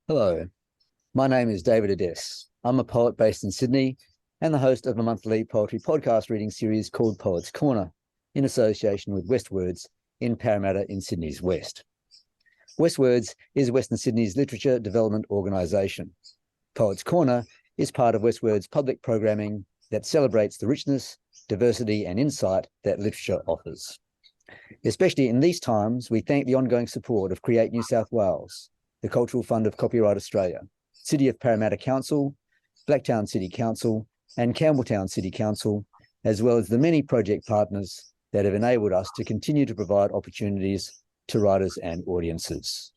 Hello, my name is David Ades. I'm a poet based in Sydney and the host of a monthly poetry podcast reading series called Poets Corner, in association with WestWords in Parramatta in Sydney's West. WestWords is Western Sydney's literature development organisation. Poets Corner is part of WestWords' public programming that celebrates the richness, diversity and insight that literature offers. Especially in these times, we thank the ongoing support of Create New South Wales, the Cultural Fund of Copyright Australia, City of Parramatta Council, Blacktown City Council, and Campbelltown City Council, as well as the many project partners that have enabled us to continue to provide opportunities to writers and audiences.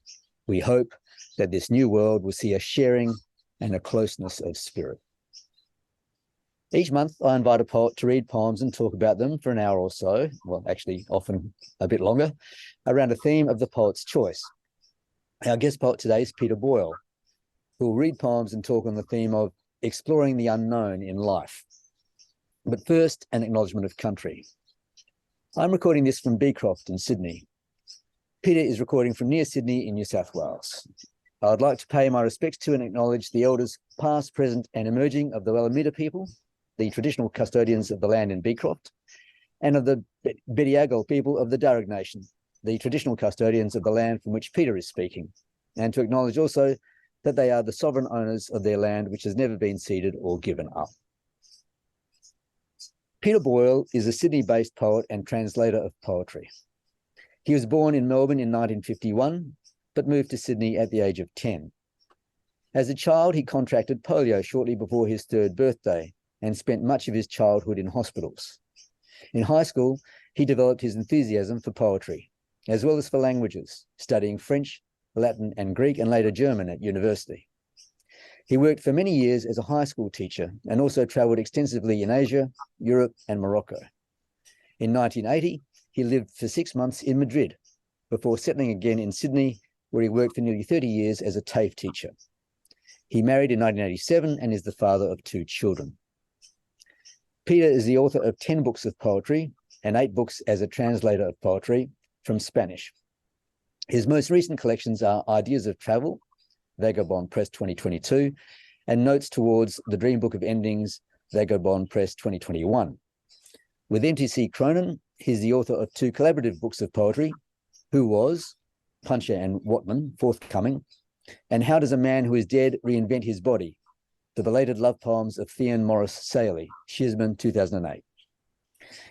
We hope that this new world will see a sharing and a closeness of spirit. Each month, I invite a poet to read poems and talk about them for an hour or so, well, actually often a bit longer, around a theme of the poet's choice. Our guest poet today is Peter Boyle, who will read poems and talk on the theme of exploring the unknown in life. But first, an acknowledgement of country. I'm recording this from Beecroft in Sydney. Peter is recording from near Sydney in New South Wales. I would like to pay my respects to and acknowledge the elders past, present and emerging of the Wallamita people, the traditional custodians of the land in Beecroft, and of the Bediagal people of the Darug Nation, the traditional custodians of the land from which Peter is speaking, and to acknowledge also that they are the sovereign owners of their land which has never been ceded or given up. Peter Boyle is a Sydney-based poet and translator of poetry. He was born in Melbourne in 1951, but moved to Sydney at the age of 10. As a child, he contracted polio shortly before his 3rd birthday and spent much of his childhood in hospitals. In high school, he developed his enthusiasm for poetry, as well as for languages, studying French, Latin and Greek, and later German at university. He worked for many years as a high school teacher and also travelled extensively in Asia, Europe and Morocco. In 1980, he lived for 6 months in Madrid before settling again in Sydney, where he worked for nearly 30 years as a TAFE teacher. He married in 1987 and is the father of 2 children. Peter is the author of 10 books of poetry and 8 books as a translator of poetry from Spanish. His most recent collections are Ideas of Travel, Vagabond Press 2022, and Notes Towards the Dreambook of Endings, Vagabond Press 2021. With MTC Cronin, he's the author of 2 collaborative books of poetry, Who Was, Puncher and Watman, forthcoming, and How Does a Man Who Is Dead Reinvent His Body? The Belated Love Poems of Thean Morris Saley, Shisman 2008.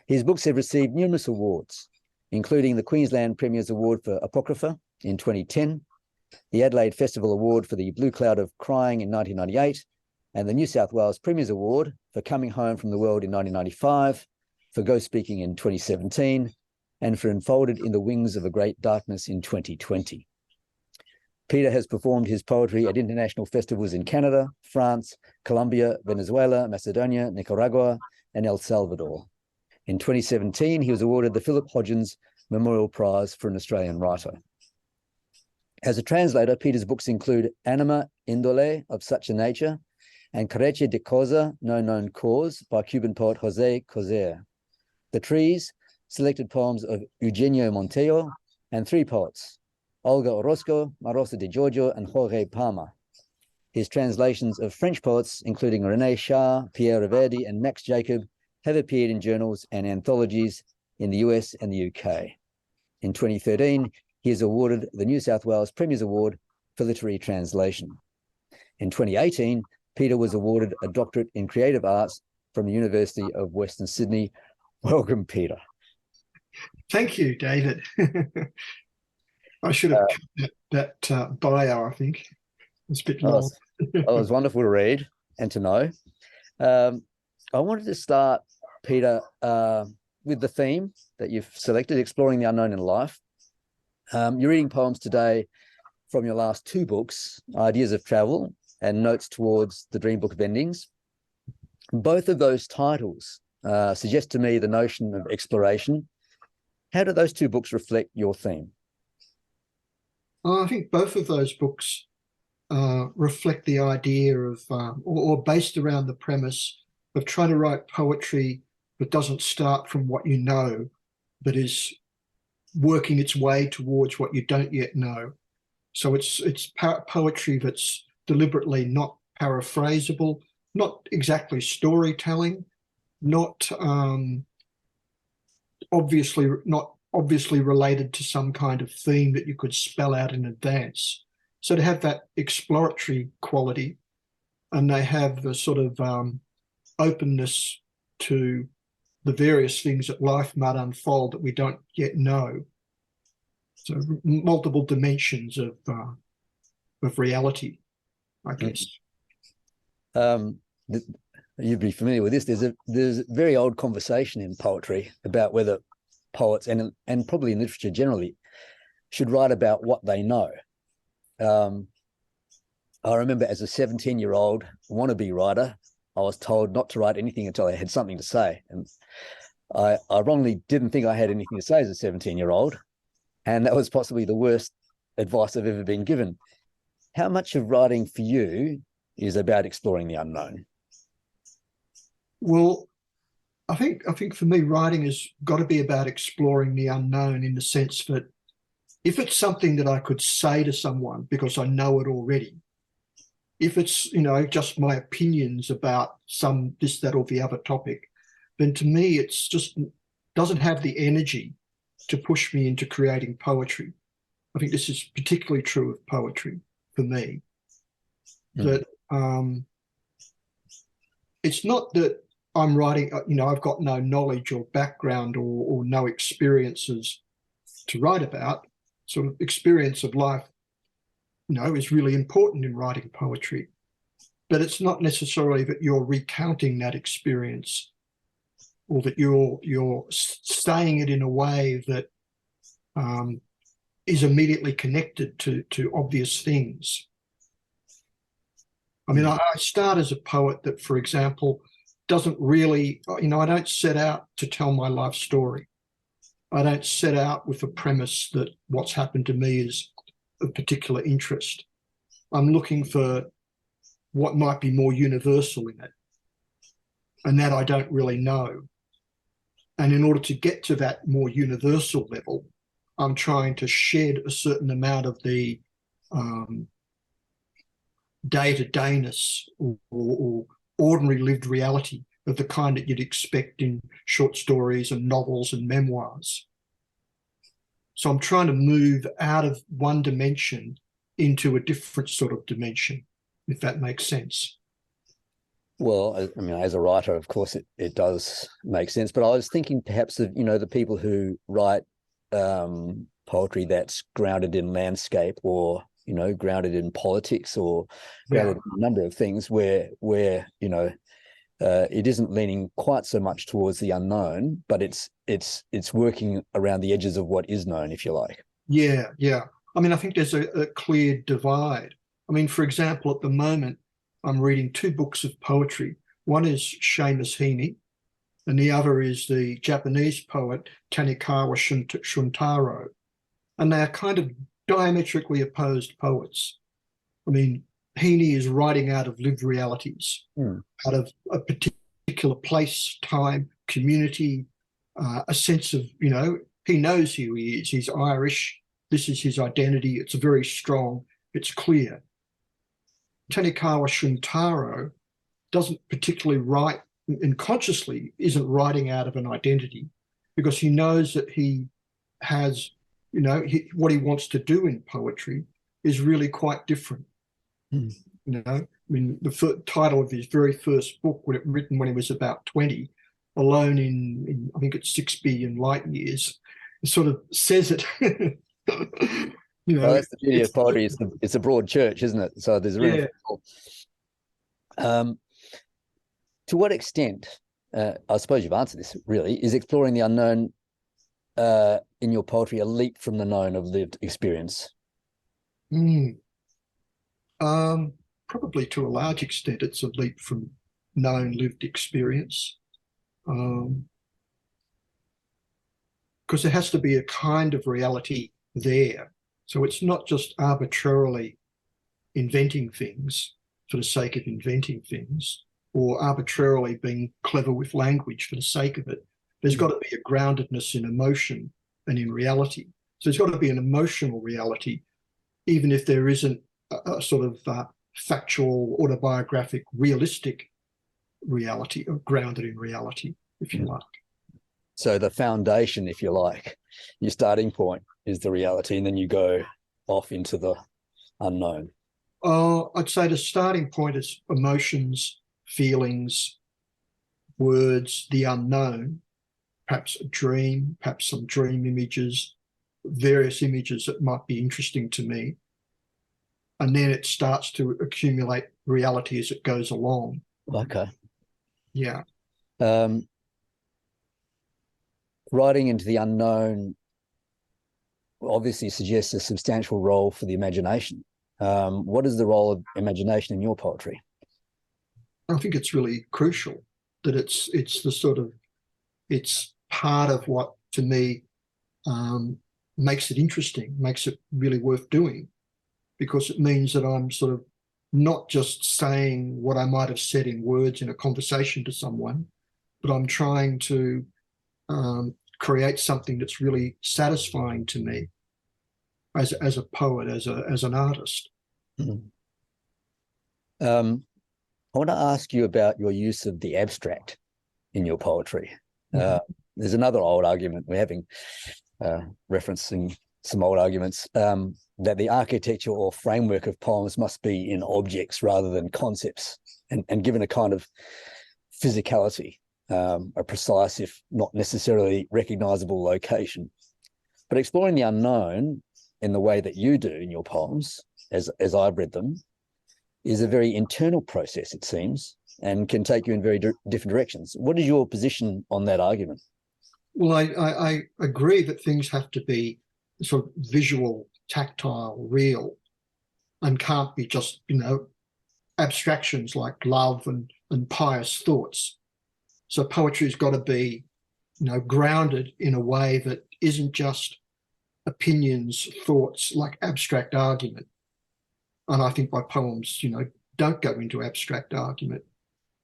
His books have received numerous awards, including the Queensland Premier's Award for Apocrypha in 2010, the Adelaide Festival Award for the Blue Cloud of Crying in 1998, and the New South Wales Premier's Award for Coming Home from the World in 1995, for Ghost Speaking in 2017, and for Enfolded in the Wings of a Great Darkness in 2020. Peter has performed his poetry at international festivals in Canada, France, Colombia, Venezuela, Macedonia, Nicaragua, and El Salvador. In 2017, he was awarded the Philip Hodgins Memorial Prize for an Australian writer. As a translator, Peter's books include Anima Indole of Such a Nature and Carece de Cosa, No Known Cause by Cuban poet Jose Coser. The Trees, selected poems of Eugenio Montejo, and 3 poets, Olga Orozco, Marosa de Giorgio, and Jorge Palma. His translations of French poets, including René Char, Pierre Reverde, and Max Jacob, have appeared in journals and anthologies in the US and the UK. In 2013, he is awarded the New South Wales Premier's Award for Literary Translation. In 2018, Peter was awarded a doctorate in creative arts from the University of Western Sydney. Welcome, Peter. Thank you, David. I should have cut that bio, I think. It's a bit long. It was wonderful to read and to know. I wanted to start, Peter, with the theme that you've selected, Exploring the Unknown in Life. You're reading poems today from your last 2 books, Ideas of Travel and Notes Towards the Dreambook of Endings. Both of those titles suggest to me the notion of exploration. How do those 2 books reflect your theme? I think both of those books reflect the idea of, or based around the premise of trying to write poetry that doesn't start from what you know, but is working its way towards what you don't yet know. So it's poetry that's deliberately not paraphrasable, not exactly storytelling, not obviously related to some kind of theme that you could spell out in advance. So to have that exploratory quality, and they have the sort of openness to the various things that life might unfold that we don't yet know. So multiple dimensions of reality, I guess. You'd be familiar with this. There's a very old conversation in poetry about whether poets and probably in literature generally should write about what they know. I remember as a 17-year-old wannabe writer, I was told not to write anything until I had something to say. And I wrongly didn't think I had anything to say as a 17-year-old. And that was possibly the worst advice I've ever been given. How much of writing for you is about exploring the unknown? Well, I think for me, writing has got to be about exploring the unknown, in the sense that if it's something that I could say to someone because I know it already, if it's, just my opinions about this, that, or the other topic, then to me, it's just doesn't have the energy to push me into creating poetry. I think this is particularly true of poetry for me. That it's not that I'm writing, I've got no knowledge or background or no experiences to write about. Sort of experience of life, is really important in writing poetry. But it's not necessarily that you're recounting that experience, or that you're saying it in a way that is immediately connected to obvious things. I mean, I start as a poet that, for example, doesn't really, I don't set out to tell my life story. I don't set out with the premise that what's happened to me is of particular interest. I'm looking for what might be more universal in it, and that I don't really know. And in order to get to that more universal level, I'm trying to shed a certain amount of the day-to-dayness or ordinary lived reality of the kind that you'd expect in short stories and novels and memoirs. So I'm trying to move out of one dimension into a different sort of dimension, if that makes sense. Well, I mean, as a writer, of course, it does make sense. But I was thinking perhaps of, the people who write poetry that's grounded in landscape, or, grounded in politics, or grounded in a number of things where it isn't leaning quite so much towards the unknown, but it's working around the edges of what is known, if you like. Yeah. I mean, I think there's a clear divide. I mean, for example, at the moment, I'm reading two books of poetry. One is Seamus Heaney, and the other is the Japanese poet Tanikawa Shuntaro. And they are kind of diametrically opposed poets. I mean, Heaney is writing out of lived realities, out of a particular place, time, community, a sense of, he knows who he is. He's Irish. This is his identity. It's very strong. It's clear. Tanikawa Shuntaro doesn't particularly write, and consciously isn't writing out of an identity, because he knows that he has, what he wants to do in poetry is really quite different. I mean, the title of his very first book, written when he was about 20, Alone in I think it's 6 billion light years, it sort of says it. Well, that's the beauty of poetry. It's a broad church, isn't it? So there's a room for people. To what extent, I suppose you've answered this really, is exploring the unknown in your poetry a leap from the known of lived experience? Probably to a large extent, it's a leap from known lived experience. Because there has to be a kind of reality there. So it's not just arbitrarily inventing things for the sake of inventing things, or arbitrarily being clever with language for the sake of it. There's got to be a groundedness in emotion and in reality. So there's got to be an emotional reality even if there isn't a sort of factual, autobiographic, realistic reality, or grounded in reality, if you like. So the foundation, if you like, your starting point is the reality, and then you go off into the unknown. I'd say the starting point is emotions, feelings, words, the unknown, perhaps a dream, perhaps some dream images, various images that might be interesting to me. And then it starts to accumulate reality as it goes along. Okay. Yeah. Writing into the unknown obviously suggests a substantial role for the imagination. What is the role of imagination in your poetry? I think it's really crucial that it's the sort of, it's part of what, to me, makes it interesting, makes it really worth doing, because it means that I'm sort of not just saying what I might have said in words in a conversation to someone, but I'm trying to create something that's really satisfying to me as a poet, as an artist. Mm-hmm. I want to ask you about your use of the abstract in your poetry. There's another old argument we're having, referencing some old arguments, that the architecture or framework of poems must be in objects rather than concepts, and given a kind of physicality, a precise, if not necessarily recognizable location. But exploring the unknown in the way that you do in your poems, as I've read them, is a very internal process, it seems, and can take you in very different directions. What is your position on that argument? Well, I agree that things have to be sort of visual, tactile, real, and can't be just, abstractions like love and pious thoughts. So poetry's got to be, grounded in a way that isn't just opinions, thoughts, like abstract argument. And I think my poems, don't go into abstract argument,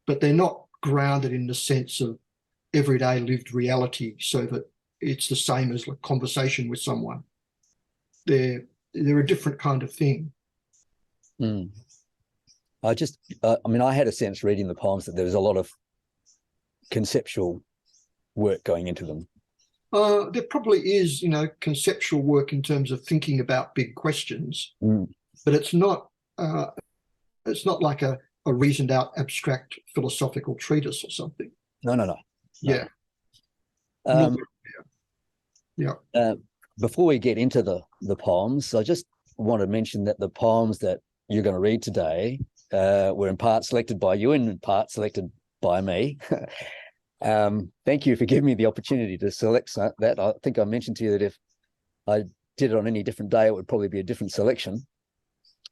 but they're not grounded in the sense of everyday lived reality, so that it's the same as a conversation with someone. They're a different kind of thing. Mm. I had a sense reading the poems that there was a lot of conceptual work going into them. There probably is, conceptual work in terms of thinking about big questions, but it's not like a reasoned out abstract philosophical treatise or something. No. Yeah. Before we get into the poems, I just want to mention that the poems that you're going to read today were in part selected by you and in part selected by me. Thank you for giving me the opportunity to select that. I think I mentioned to you that if I did it on any different day, it would probably be a different selection.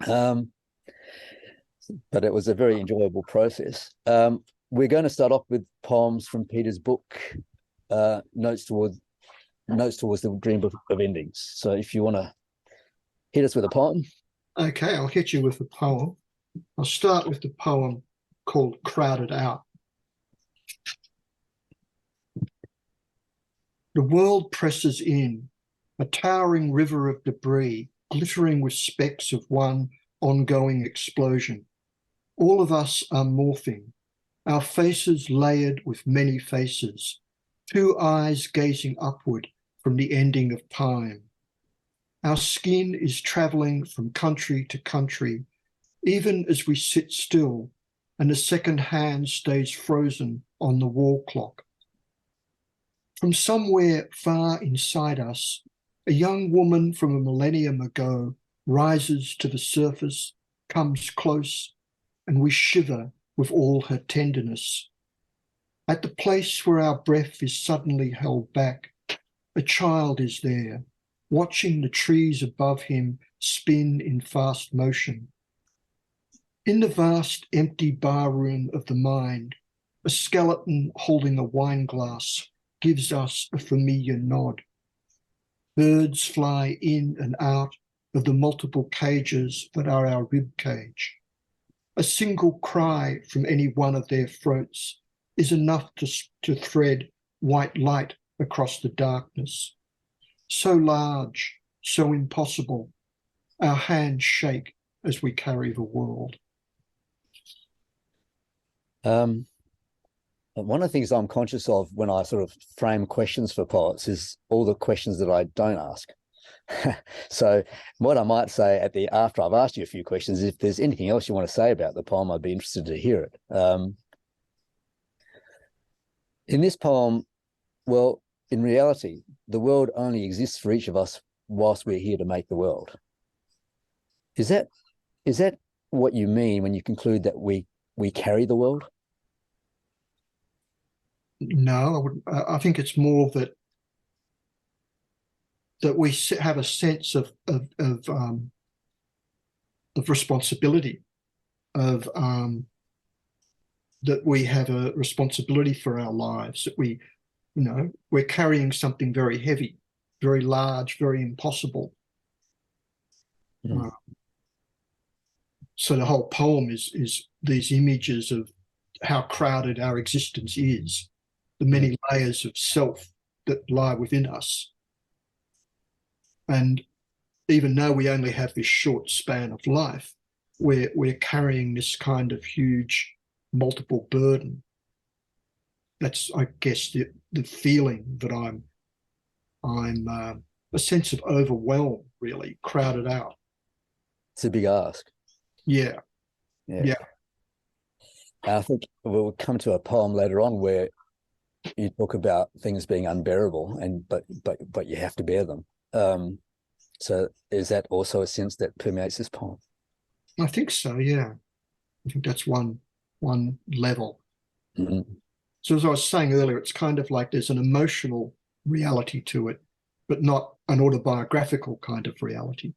But it was a very enjoyable process. We're going to start off with poems from Peter's book, Notes Towards the Dreambook of Endings. So if you want to hit us with a poem. Okay, I'll hit you with a poem. I'll start with the poem called Crowded Out. The world presses in, a towering river of debris, glittering with specks of one ongoing explosion. All of us are morphing, our faces layered with many faces, two eyes gazing upward from the ending of time. Our skin is traveling from country to country, even as we sit still and the second hand stays frozen on the wall clock. From somewhere far inside us, a young woman from a millennium ago rises to the surface, comes close, and we shiver with all her tenderness. At the place where our breath is suddenly held back, a child is there, watching the trees above him spin in fast motion. In the vast empty barroom of the mind, a skeleton holding a wine glass gives us a familiar nod. Birds fly in and out of the multiple cages that are our rib cage. A single cry from any one of their throats is enough to thread white light across the darkness. So large, so impossible, our hands shake as we carry the world. One of the things I'm conscious of when I sort of frame questions for poets is all the questions that I don't ask. So what I might say after I've asked you a few questions, if there's anything else you want to say about the poem, I'd be interested to hear it. In this poem, well, in reality, the world only exists for each of us whilst we're here to make the world. Is that what you mean when you conclude that we carry the world? No, I think it's more that we have a sense of responsibility, of that we have a responsibility for our lives, that we're carrying something very heavy, very large, very impossible. So the whole poem is these images of how crowded our existence is, the many layers of self that lie within us. And even though we only have this short span of life, we're carrying this kind of huge multiple burden. That's, I guess, the feeling that I'm a sense of overwhelm, really crowded out. It's a big ask. Yeah. I think we'll come to a poem later on where you talk about things being unbearable, but you have to bear them. So is that also a sense that permeates this poem? I think so, yeah. I think that's one level. So as I was saying earlier, it's kind of like there's an emotional reality to it, but not an autobiographical kind of reality.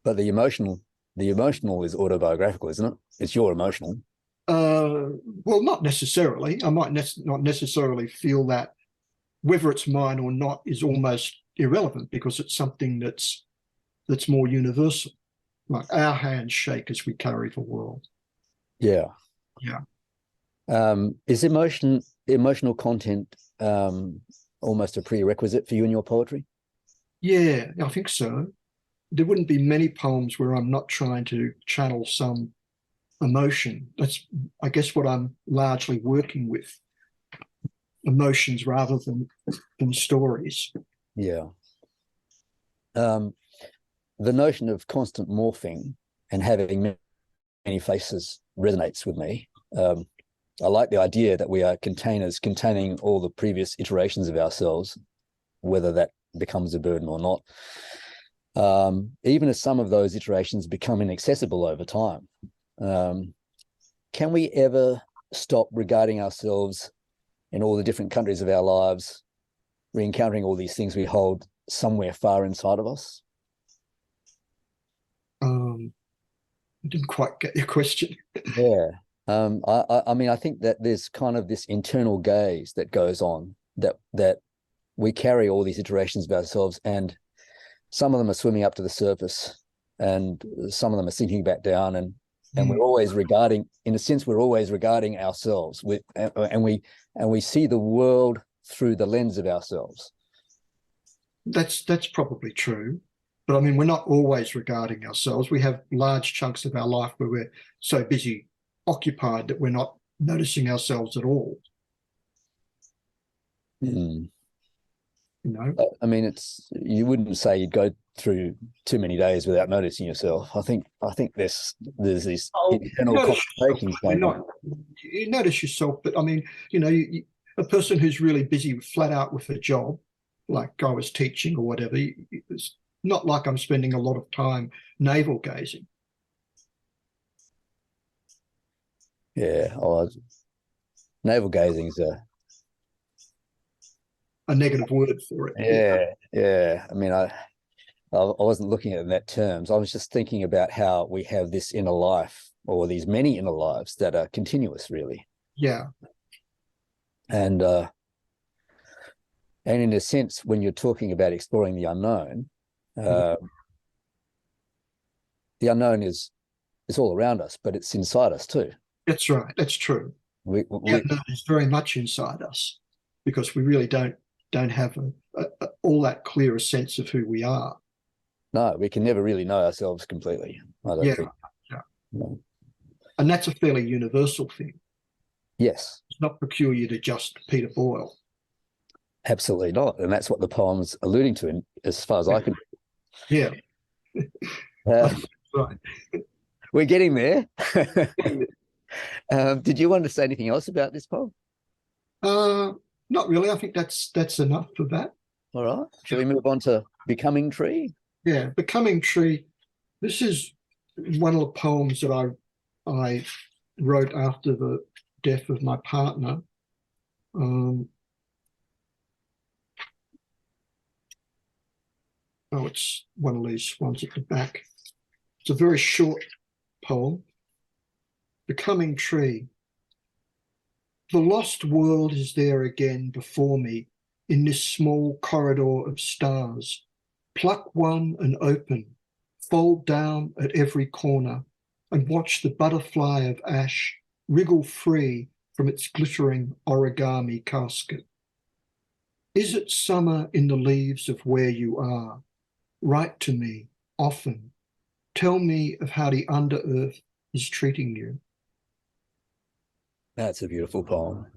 But the emotional is autobiographical, isn't it? It's your emotional. Well, not necessarily. I might not necessarily feel that. Whether it's mine or not is almost irrelevant, because it's something that's more universal. Like our hands shake as we carry the world. Yeah. Is emotional content almost a prerequisite for you in your poetry? Yeah, I think so. There wouldn't be many poems where I'm not trying to channel some emotion. That's, I guess, what I'm largely working with. Emotions rather than stories. Yeah. The notion of constant morphing and having many faces resonates with me. I like the idea that we are containers containing all the previous iterations of ourselves, whether that becomes a burden or not. Even as some of those iterations become inaccessible over time. Can we ever stop regarding ourselves in all the different countries of our lives, re-encountering all these things we hold somewhere far inside of us? I didn't quite get your question. Yeah. I mean, I think that there's kind of this internal gaze that goes on, that we carry all these iterations of ourselves, and some of them are swimming up to the surface and some of them are sinking back down, and we're always regarding, in a sense, we're always regarding ourselves and we see the world through the lens of ourselves. That's probably true. But I mean, we're not always regarding ourselves. We have large chunks of our life where we're so busy, occupied, that we're not noticing ourselves at all. I mean, you wouldn't say you'd go through too many days without noticing yourself. I think there's these internal conversations going on. You notice yourself, but I mean, a person who's really busy flat out with a job, like I was teaching or whatever, it's not like I'm spending a lot of time navel gazing. Yeah, navel gazing is a negative word for it. Yeah. I mean, I wasn't looking at it in that terms. I was just thinking about how we have this inner life, or these many inner lives that are continuous, really. Yeah. And in a sense, when you're talking about exploring the unknown, the unknown is all around us, but it's inside us too. That's right. That's true. The unknown is very much inside us, because we really don't have all that clear a sense of who we are. No, we can never really know ourselves completely, I don't Yeah, think. yeah. No. And that's a fairly universal thing. Yes, It's not peculiar to just Peter Boyle. absolutely not. And that's what the poem's alluding to, as far as I can. Yeah, Uh, right. we're getting there. Did you want to say anything else about this poem? Uh, Not really. I think that's enough for that. All right. Shall we move on to Becoming Tree? Yeah, Becoming Tree. This is one of the poems that I wrote after the death of my partner. It's one of these ones at the back. It's a very short poem. Becoming Tree. The lost world is there again before me in this small corridor of stars. Pluck one and open, fold down at every corner, and watch the butterfly of ash wriggle free from its glittering origami casket. Is it summer in the leaves of where you are? Write to me often. Tell me of how the under-earth is treating you. That's a beautiful poem.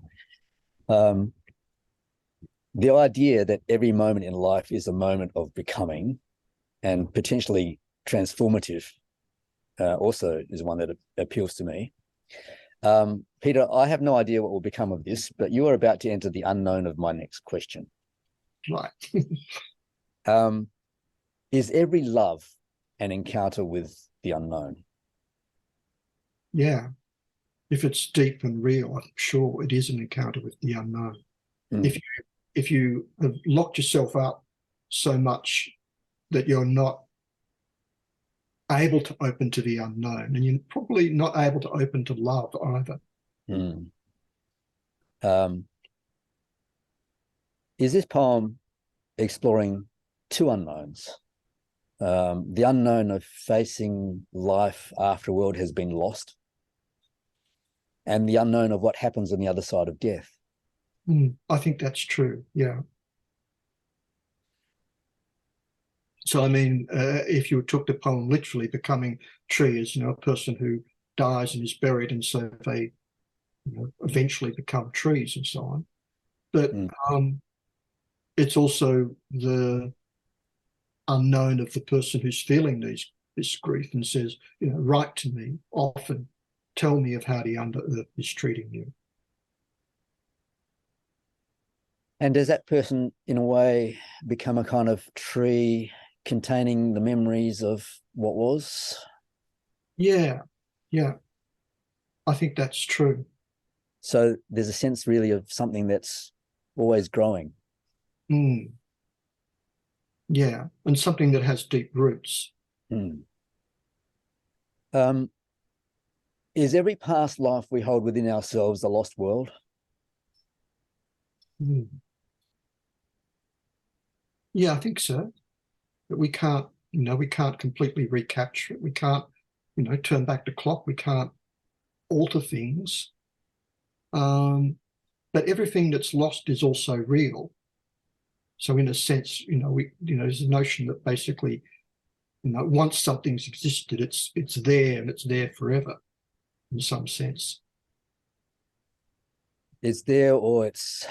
The idea that every moment in life is a moment of becoming and potentially transformative also is one that appeals to me. Peter, I have no idea what will become of this, but you are about to enter the unknown of my next question. Right. Is every love an encounter with the unknown? Yeah. If it's deep and real, I'm sure it is an encounter with the unknown. Mm. If you have locked yourself up so much that you're not able to open to the unknown, and you're probably not able to open to love either. Mm. Is this poem exploring two unknowns? The unknown of facing life after a world has been lost, and the unknown of what happens on the other side of death. I think that's true. Yeah. So, I mean, if you took the poem literally, becoming tree is, a person who dies and is buried, and so they, eventually become trees and so on. But it's also the unknown of the person who's feeling this grief and says, write to me often, tell me of how the under-earth is treating you. And does that person, in a way, become a kind of tree containing the memories of what was? Yeah, yeah, I think that's true. So there's a sense really of something that's always growing. Mm, yeah, and something that has deep roots. Mm. Is every past life we hold within ourselves a lost world? Mm. Yeah, I think so. But we can't completely recapture it. We can't, turn back the clock. We can't alter things. But everything that's lost is also real. So in a sense, there's a notion that basically, once something's existed, it's there and it's there forever, in some sense. It's there, or it's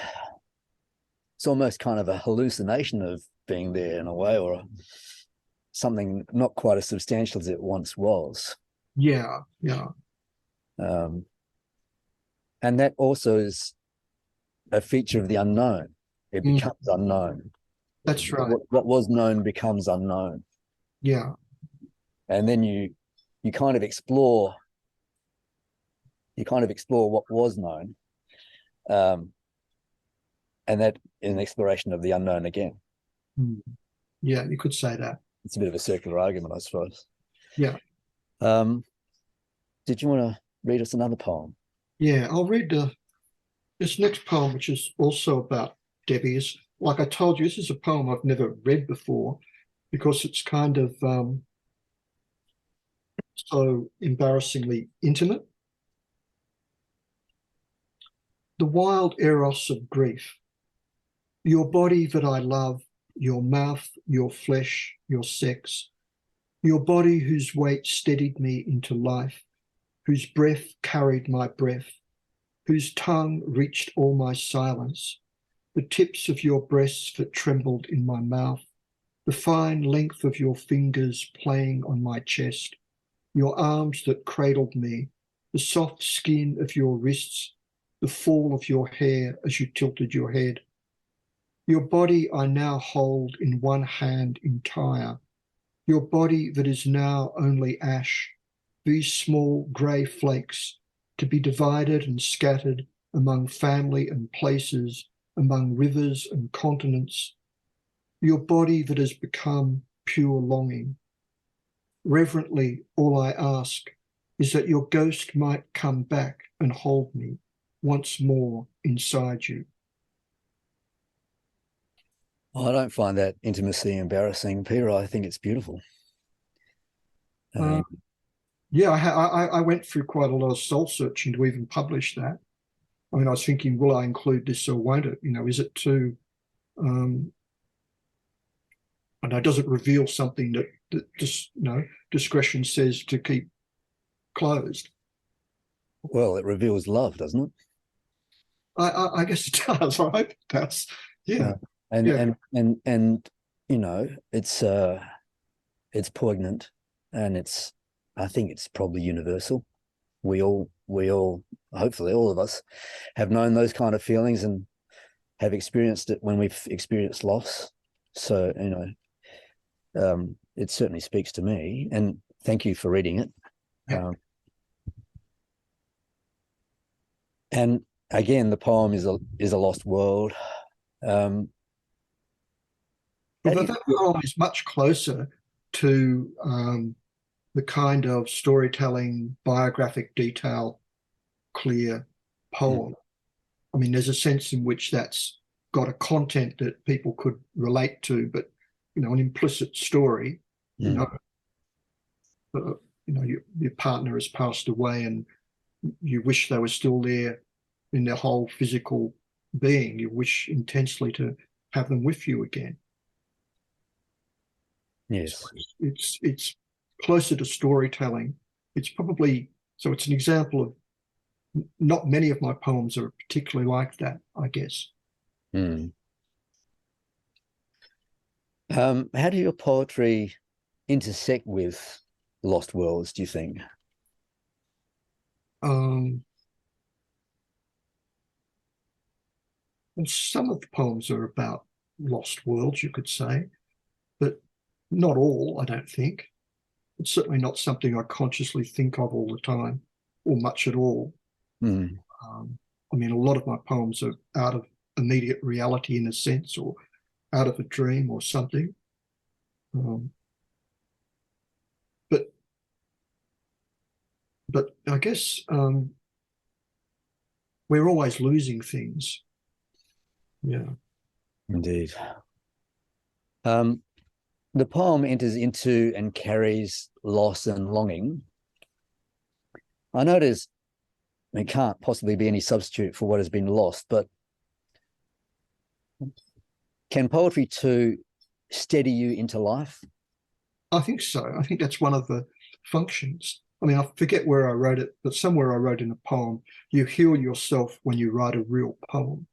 almost kind of a hallucination of being there in a way, or something not quite as substantial as it once was. Yeah, yeah. And that also is a feature of the unknown. It becomes unknown. That's right. What was known becomes unknown. Yeah. And then you kind of explore what was known. And that is an exploration of the unknown again. Yeah, you could say that. It's a bit of a circular argument, I suppose. Yeah. Did you want to read us another poem? Yeah, I'll read this next poem, which is also about Debbie's. Like I told you, this is a poem I've never read before because it's kind of so embarrassingly intimate. The wild eros of grief. Your body that I love, your mouth, your flesh, your sex, Your body whose weight steadied me into life, whose breath carried my breath, whose tongue reached all my silence, the tips of your breasts that trembled in my mouth, the fine length of your fingers playing on my chest, your arms that cradled me, the soft skin of your wrists, the fall of your hair as you tilted your head. Your body I now hold in one hand entire, your body that is now only ash, these small grey flakes to be divided and scattered among family and places, among rivers and continents, your body that has become pure longing. Reverently, all I ask is that your ghost might come back and hold me once more inside you. Well, I don't find that intimacy embarrassing, Peter. I think it's beautiful. Yeah, I went through quite a lot of soul searching to even publish that. I mean, I was thinking, will I include this or won't it? You know, is it too, I know, does it reveal something that just, you know, discretion says to keep closed? Well, it reveals love, doesn't it? I guess it does. I hope it does. Yeah. And you know, it's poignant, and I think it's probably universal. We all, hopefully all of us have known those kind of feelings and have experienced it when we've experienced loss. So, you know, it certainly speaks to me, and thank you for reading it. Yeah. And again, the poem is a lost world. But that poem is much closer to the kind of storytelling, biographic detail, clear poem. I mean, there's a sense in which that's got a content that people could relate to, but, you know, an implicit story, you know, your partner has passed away and you wish they were still there in their whole physical being. You wish intensely to have them with you again. Yes. So it's closer to storytelling. It's probably, so it's an example of, not many of my poems are particularly like that, I guess. How do your poetry intersect with lost worlds, do you think? And some of the poems are about lost worlds, you could say, but not all, I don't think. It's certainly not something I consciously think of all the time, or much at all. I mean, a lot of my poems are out of immediate reality in a sense, or out of a dream or something. But I guess we're always losing things. Yeah. Indeed. The poem enters into and carries loss and longing. I notice there can't possibly be any substitute for what has been lost, but can poetry too steady you into life? I think so. I think that's one of the functions. I mean, I forget where I wrote it, but somewhere I wrote in a poem, you heal yourself when you write a real poem.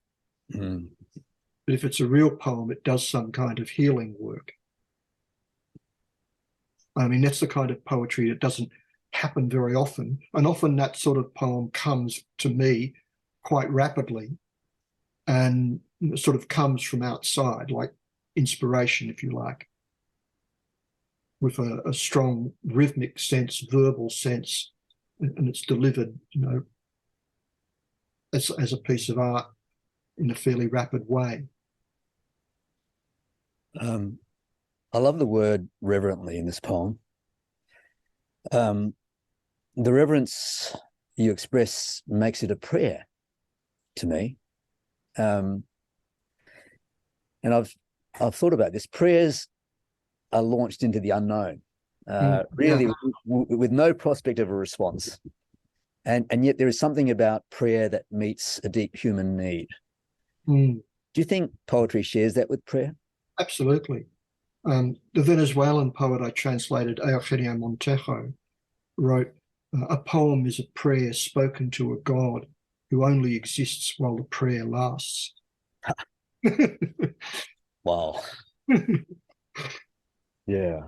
But if it's a real poem, it does some kind of healing work. I mean, that's the kind of poetry that doesn't happen very often. And often that sort of poem comes to me quite rapidly and sort of comes from outside, like inspiration, if you like, with a strong rhythmic sense, verbal sense, and it's delivered, you know, as a piece of art in a fairly rapid way. I love the word reverently in this poem. The reverence you express makes it a prayer to me. And I've thought about this. Prayers are launched into the unknown, really, with no prospect of a response. And yet there is something about prayer that meets a deep human need. Do you think poetry shares that with prayer? Absolutely. The Venezuelan poet I translated, Eugenio Montejo, wrote, a poem is a prayer spoken to a God who only exists while the prayer lasts. Wow. Yeah.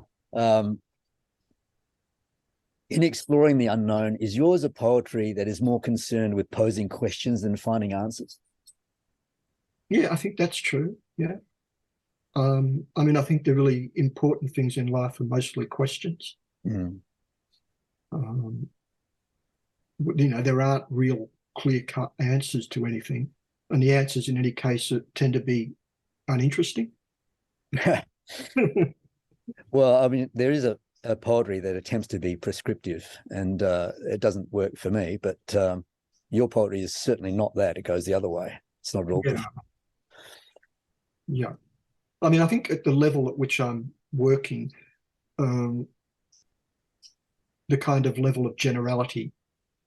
In exploring the unknown, is yours a poetry that is more concerned with posing questions than finding answers? Yeah, I think that's true. Yeah. I mean, I think the really important things in life are mostly questions. Mm. There aren't real clear-cut answers to anything, and the answers in any case tend to be uninteresting. Well, I mean, there is a poetry that attempts to be prescriptive, and it doesn't work for me, but your poetry is certainly not that. It goes the other way. It's not at all. Yeah. Yeah. I mean, I think at the level at which I'm working, the kind of level of generality,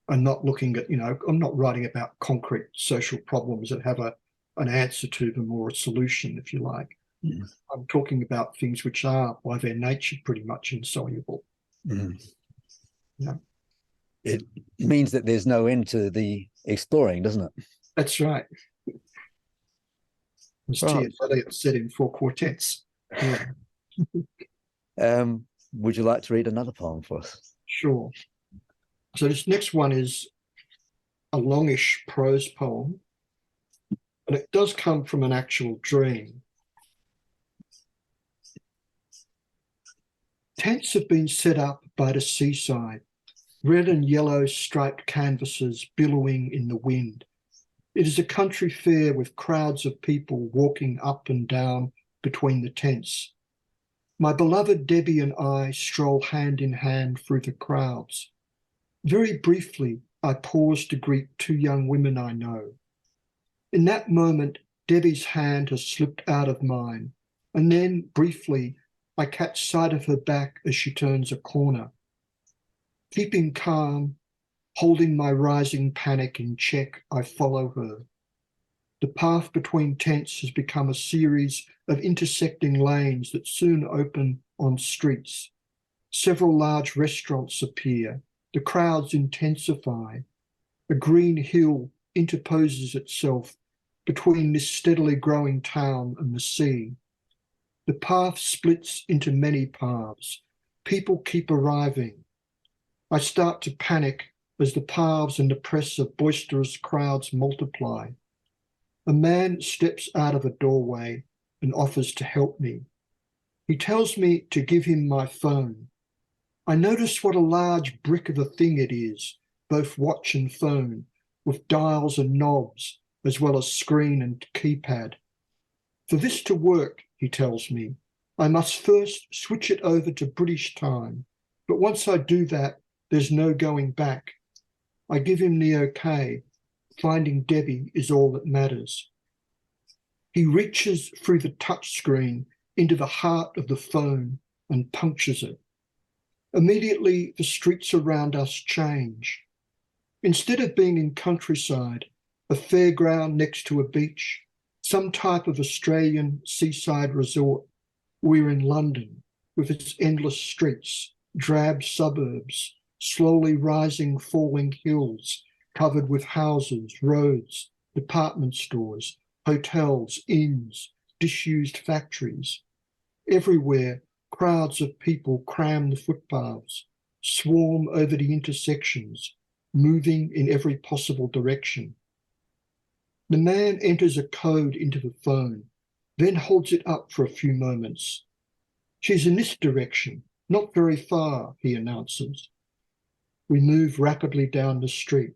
I'm not looking at, I'm not writing about concrete social problems that have an answer to them or a solution, if you like. Mm. I'm talking about things which are, by their nature, pretty much insoluble. Mm. Yeah. It means that there's no end to the exploring, doesn't it? That's right. As T.S. Eliot said in Four Quartets. Yeah. Would you like to read another poem for us? Sure. So this next one is a longish prose poem, and it does come from an actual dream. Tents have been set up by the seaside, red and yellow striped canvases billowing in the wind. It is a country fair with crowds of people walking up and down between the tents. My beloved Debbie and I stroll hand in hand through the crowds. Very briefly, I pause to greet two young women I know. In that moment, Debbie's hand has slipped out of mine, and then, briefly, I catch sight of her back as she turns a corner. Keeping calm, holding my rising panic in check, I follow her. The path between tents has become a series of intersecting lanes that soon open on streets. Several large restaurants appear. The crowds intensify. A green hill interposes itself between this steadily growing town and the sea. The path splits into many paths. People keep arriving. I start to panic as the paths and the press of boisterous crowds multiply. A man steps out of a doorway and offers to help me. He tells me to give him my phone. I notice what a large brick of a thing it is, both watch and phone, with dials and knobs, as well as screen and keypad. For this to work, he tells me, I must first switch it over to British time. But once I do that, there's no going back. I give him the okay. Finding Debbie is all that matters. He reaches through the touchscreen into the heart of the phone and punctures it. Immediately, the streets around us change. Instead of being in countryside, a fairground next to a beach, some type of Australian seaside resort, we're in London with its endless streets, drab suburbs, slowly rising, falling hills covered with houses, roads, department stores, hotels, inns, disused factories. Everywhere, crowds of people cram the footpaths, swarm over the intersections, moving in every possible direction. The man enters a code into the phone, then holds it up for a few moments. She's in this direction, not very far, he announces. We move rapidly down the street.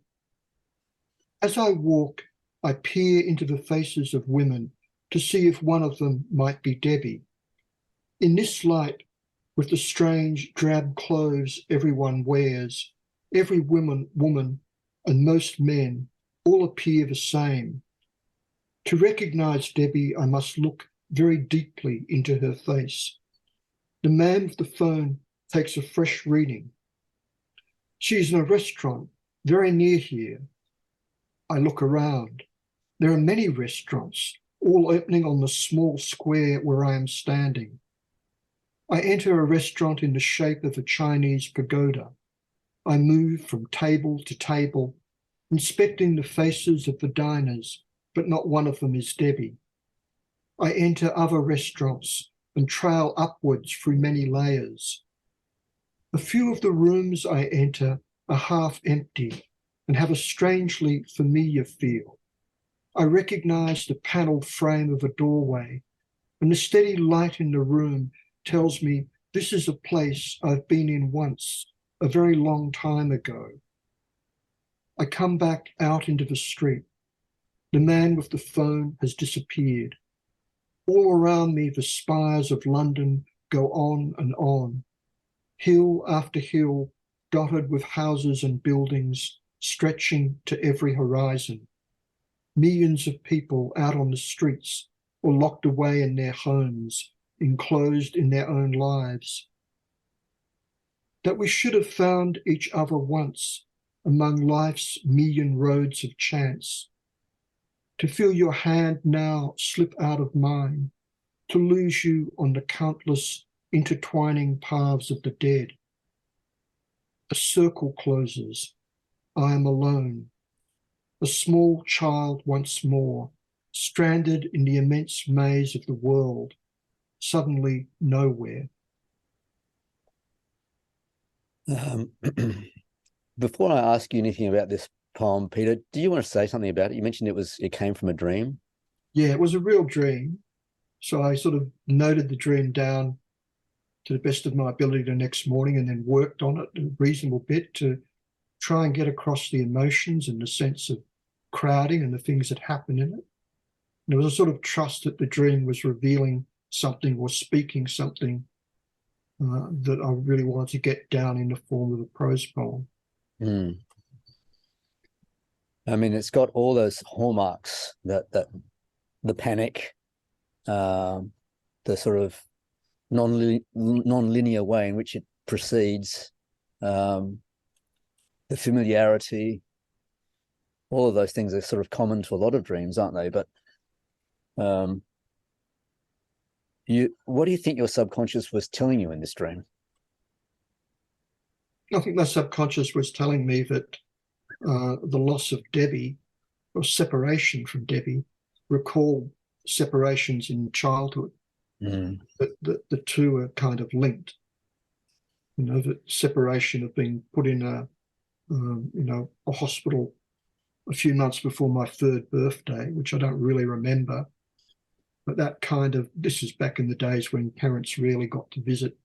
As I walk, I peer into the faces of women to see if one of them might be Debbie. In this light, with the strange drab clothes everyone wears, every woman and most men all appear the same. To recognize Debbie, I must look very deeply into her face. The man with the phone takes a fresh reading. She is in a restaurant very near here. I look around. There are many restaurants, all opening on the small square where I am standing. I enter a restaurant in the shape of a Chinese pagoda. I move from table to table, inspecting the faces of the diners, but not one of them is Debbie. I enter other restaurants and trail upwards through many layers. A few of the rooms I enter are half empty and have a strangely familiar feel. I recognize the panelled frame of a doorway, and the steady light in the room tells me this is a place I've been in once, a very long time ago. I come back out into the street. The man with the phone has disappeared. All around me, the spires of London go on and on, hill after hill, dotted with houses and buildings, stretching to every horizon. Millions of people out on the streets or locked away in their homes, enclosed in their own lives. That we should have found each other once among life's million roads of chance. To feel your hand now slip out of mine, to lose you on the countless intertwining paths of the dead. A circle closes. I am alone. A small child once more, stranded in the immense maze of the world, suddenly nowhere. Before I ask you anything about this poem, Peter, do you want to say something about it? You mentioned it came from a dream. Yeah, it was a real dream. So I sort of noted the dream down to the best of my ability the next morning and then worked on it a reasonable bit to try and get across the emotions and the sense of crowding and the things that happened in it. There was a sort of trust that the dream was revealing something or speaking something that I really wanted to get down in the form of a prose poem. Mm. I mean, it's got all those hallmarks, that the panic, the sort of non-linear way in which it proceeds, the familiarity, all of those things are sort of common to a lot of dreams, aren't they? But what do you think your subconscious was telling you in this dream? I think my subconscious was telling me that the loss of Debbie, or separation from Debbie, recalled separations in childhood. That the two are kind of linked. You know, that separation of being put in a hospital a few months before my third birthday, which I don't really remember. But that kind of, this is back in the days when parents really got to visit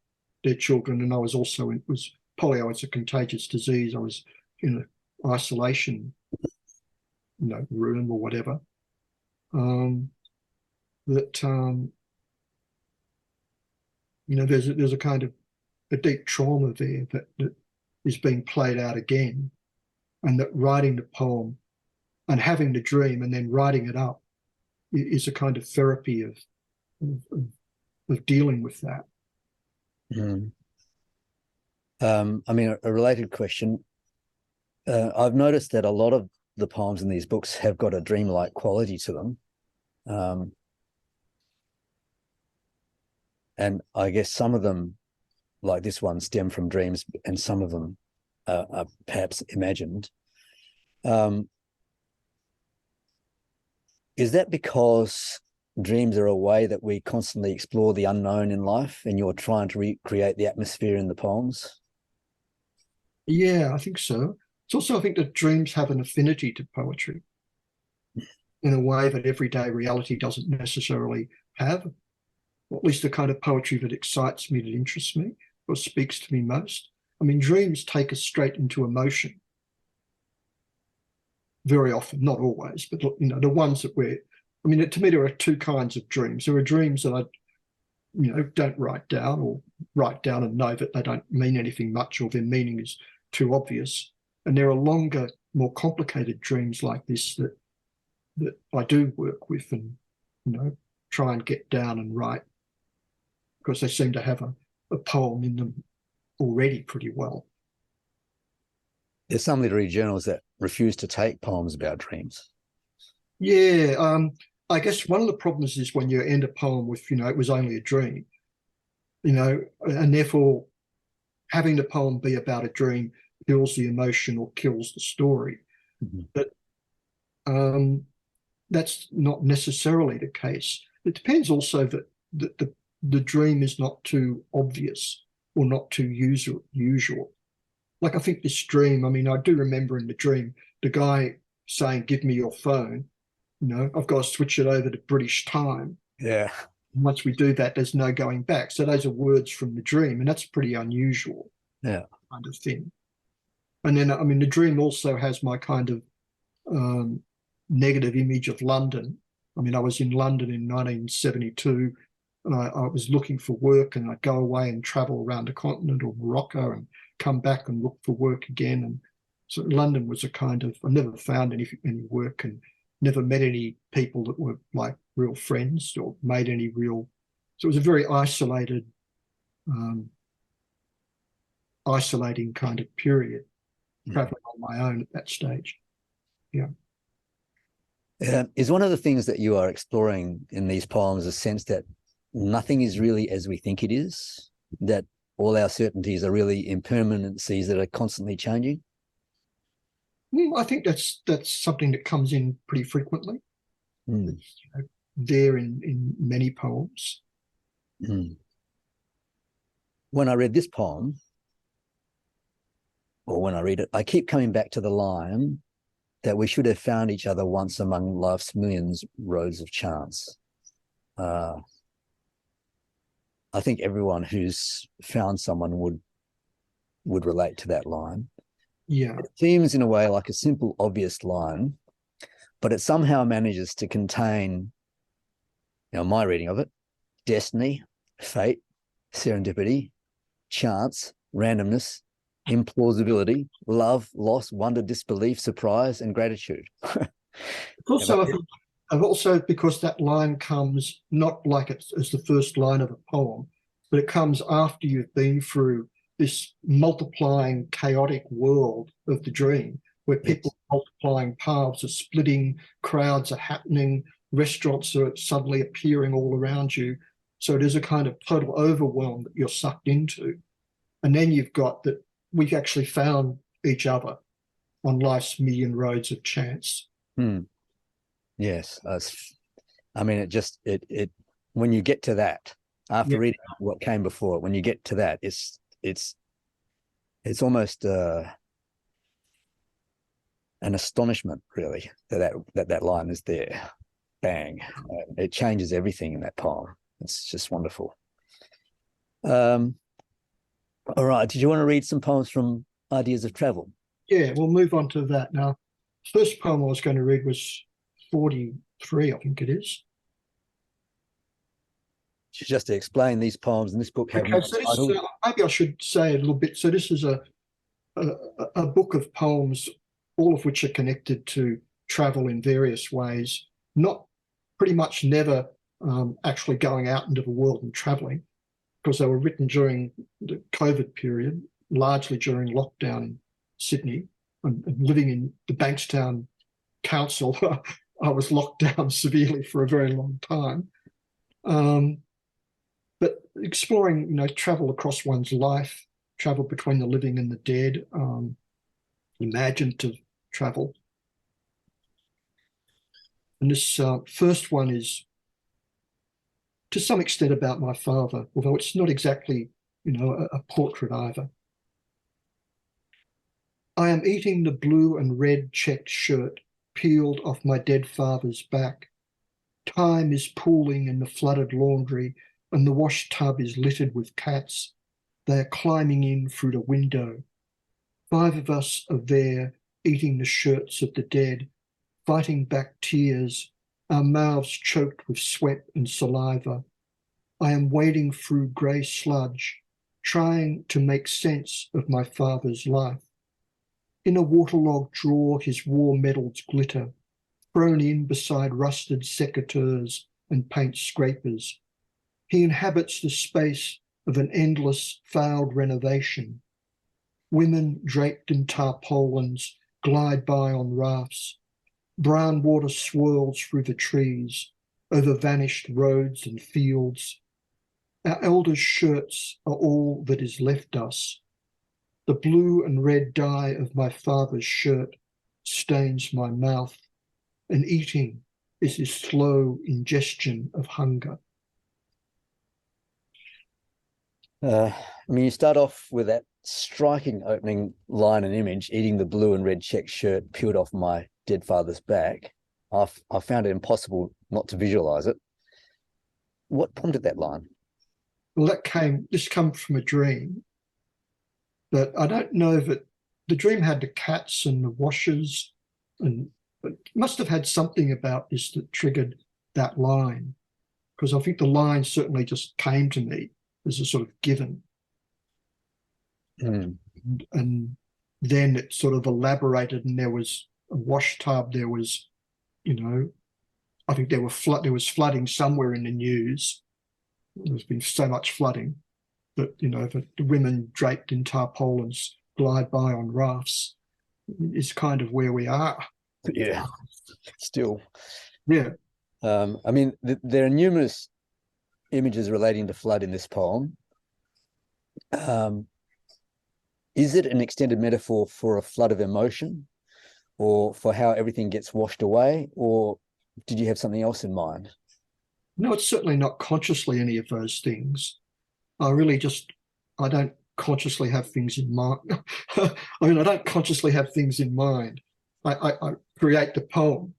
their children, and I was also it was polio. It's a contagious disease. I was in an isolation, room or whatever. There's a kind of a deep trauma there that is being played out again, and that writing the poem and having the dream and then writing it up is a kind of therapy of dealing with that. I mean, a related question. I've noticed that a lot of the poems in these books have got a dreamlike quality to them. And I guess some of them, like this one, stem from dreams, and some of them are perhaps imagined. Is that because dreams are a way that we constantly explore the unknown in life, and you're trying to recreate the atmosphere in the poems? Yeah, I think so. It's also, I think that dreams have an affinity to poetry in a way that everyday reality doesn't necessarily have, or at least the kind of poetry that excites me, that interests me, or speaks to me most. I mean, dreams take us straight into emotion. Very often, not always, but the ones that to me, there are two kinds of dreams. There are dreams that I, don't write down, or write down and know that they don't mean anything much, or their meaning is too obvious. And there are longer, more complicated dreams like this that I do work with and, try and get down and write, because they seem to have a poem in them already pretty well. There's some literary journals that refuse to take poems about dreams. Yeah, I guess one of the problems is when you end a poem with, it was only a dream. and therefore having the poem be about a dream kills the emotion or kills the story. Mm-hmm. But that's not necessarily the case. It depends also that the dream is not too obvious or not too usual. Like, I think this dream, I mean, I do remember in the dream, the guy saying, "Give me your phone." I've got to switch it over to British time. Yeah. Once we do that, there's no going back. So those are words from the dream, and that's pretty unusual. Yeah. Kind of thing. And then, I mean, the dream also has my kind of negative image of London. I mean, I was in London in 1972, and I was looking for work, and I'd go away and travel around the continent or Morocco and come back and look for work again. And so London was a kind of, I never found any work and never met any people that were like real friends or made any real, so it was a very isolating kind of period, traveling on my own at that stage. Yeah. Is one of the things that you are exploring in these poems a sense that nothing is really as we think it is, that all our certainties are really impermanencies that are constantly changing? I think that's something that comes in pretty frequently. Mm. There in many poems. Mm. When I read this poem, or when I read it, I keep coming back to the line that we should have found each other once among life's millions roads of chance. I think everyone who's found someone would relate to that line. Yeah. It seems in a way like a simple, obvious line, but it somehow manages to contain, my reading of it, destiny, fate, serendipity, chance, randomness, implausibility, love, loss, wonder, disbelief, surprise, and gratitude. Also, I think, because that line comes not like it's the first line of a poem, but it comes after you've been through this multiplying, chaotic world of the dream, where people are multiplying, paths are splitting, crowds are happening, restaurants are suddenly appearing all around you. So it is a kind of total overwhelm that you're sucked into. And then you've got that we've actually found each other on life's million roads of chance. Yes. I mean, it when you get to that, after reading what came before it, when you get to that, it's almost an astonishment, really, that line is there. Bang. It changes everything in that poem. It's just wonderful. All right. Did you want to read some poems from Ideas of Travel? Yeah, we'll move on to that now. First poem I was going to read was 43, I think it is. Just to explain, these poems in this book have okay, so this, maybe I should say a little bit. So this is a book of poems, all of which are connected to travel in various ways, not pretty much never actually going out into the world and traveling, because they were written during the COVID period, largely during lockdown in Sydney, and living in the Bankstown Council. I was locked down severely for a very long time. But exploring, travel across one's life, travel between the living and the dead, imaginative travel. And this first one is to some extent about my father, although it's not exactly, a portrait either. I am eating the blue and red checked shirt peeled off my dead father's back. Time is pooling in the flooded laundry, and the wash tub is littered with cats. They are climbing in through the window. 5 of us are there, eating the shirts of the dead, fighting back tears, our mouths choked with sweat and saliva. I am wading through grey sludge, trying to make sense of my father's life. In a waterlogged drawer, his war medals glitter, thrown in beside rusted secateurs and paint scrapers. He inhabits the space of an endless, failed renovation. Women draped in tarpaulins glide by on rafts. Brown water swirls through the trees, over vanished roads and fields. Our elders' shirts are all that is left us. The blue and red dye of my father's shirt stains my mouth, and eating is his slow ingestion of hunger. I mean, you start off with that striking opening line and image, eating the blue and red check shirt peeled off my dead father's back. I found it impossible not to visualize it. What prompted that line? Well, this comes from a dream, but I don't know that the dream had the cats and the washers, and it must have had something about this that triggered that line, because I think the line certainly just came to me as a sort of given. Mm. And then it sort of elaborated, and there was a wash tub, there was, I think there was flooding somewhere in the news. There's been so much flooding that, the women draped in tarpaulins glide by on rafts is kind of where we are. Yeah, still. Yeah. I mean, there are numerous images relating to flood in this poem. Is it an extended metaphor for a flood of emotion, or for how everything gets washed away, or did you have something else in mind? No, it's certainly not consciously any of those things. I don't consciously have things in mind. I mean, I don't consciously have things in mind. I create the poem.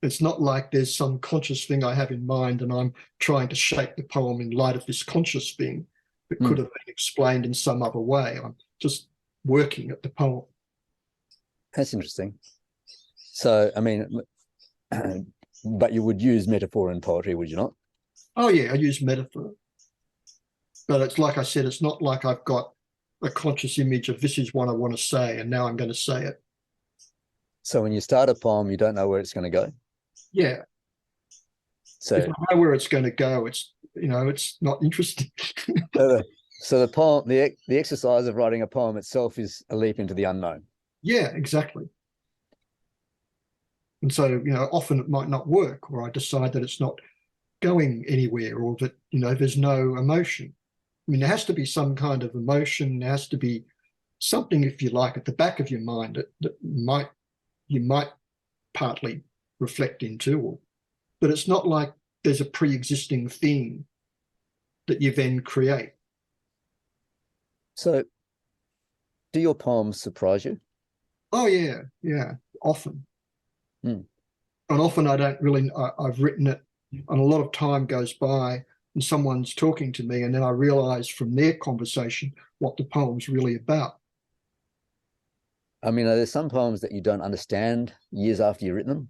It's not like there's some conscious thing I have in mind and I'm trying to shape the poem in light of this conscious thing that could have been explained in some other way. I'm just working at the poem. That's interesting. So, I mean, but you would use metaphor in poetry, would you not? Oh, yeah, I use metaphor. But it's like I said, it's not like I've got a conscious image of this is what I want to say and now I'm going to say it. So when you start a poem, you don't know where it's going to go? Yeah. So if I know where it's going to go, it's not interesting. So the poem, the exercise of writing a poem itself is a leap into the unknown. Yeah, exactly. And so, often it might not work, or I decide that it's not going anywhere, or that, there's no emotion. I mean, there has to be some kind of emotion. There has to be something, if you like, at the back of your mind that you might partly reflect into, but it's not like there's a pre-existing thing that you then create. So do your poems surprise you? Oh, yeah, often. Mm. And often I've written it and a lot of time goes by and someone's talking to me and then I realize from their conversation what the poem's really about. I mean, are there some poems that you don't understand years after you've written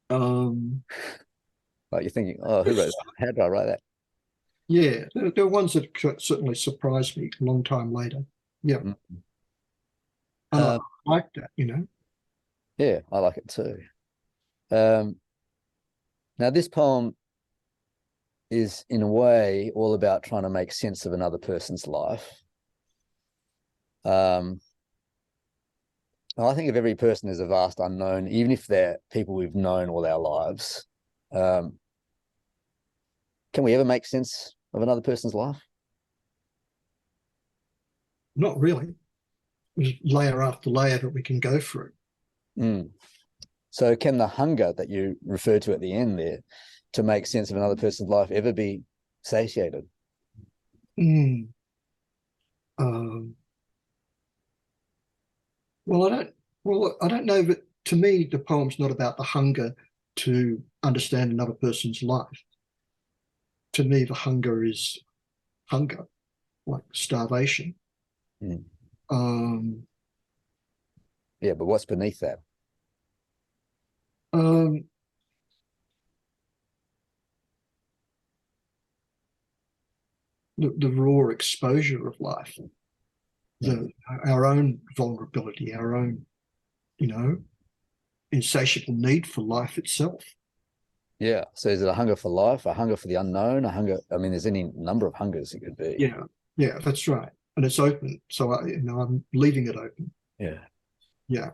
them? Like you're thinking, oh, who wrote that? How did I write that? Yeah, there are ones that certainly surprised me a long time later. Yeah. Mm. And I like that, Yeah, I like it too. Now, this poem is in a way all about trying to make sense of another person's life. I think of every person as a vast unknown, even if they're people we've known all our lives. Can we ever make sense of another person's life? Not really. There's layer after layer that we can go through. Mm. So can the hunger that you referred to at the end there to make sense of another person's life ever be satiated? Mm. I don't know, but to me, the poem's not about the hunger to understand another person's life. To me, the hunger is hunger, like starvation. Mm. Um, Yeah, but what's beneath that? um, the raw exposure of life, our own vulnerability, our own, insatiable need for life itself. Yeah. So is it a hunger for life, a hunger for the unknown, a hunger? I mean, there's any number of hungers it could be. Yeah, that's right. And it's open. So I'm leaving it open. Yeah. Yeah.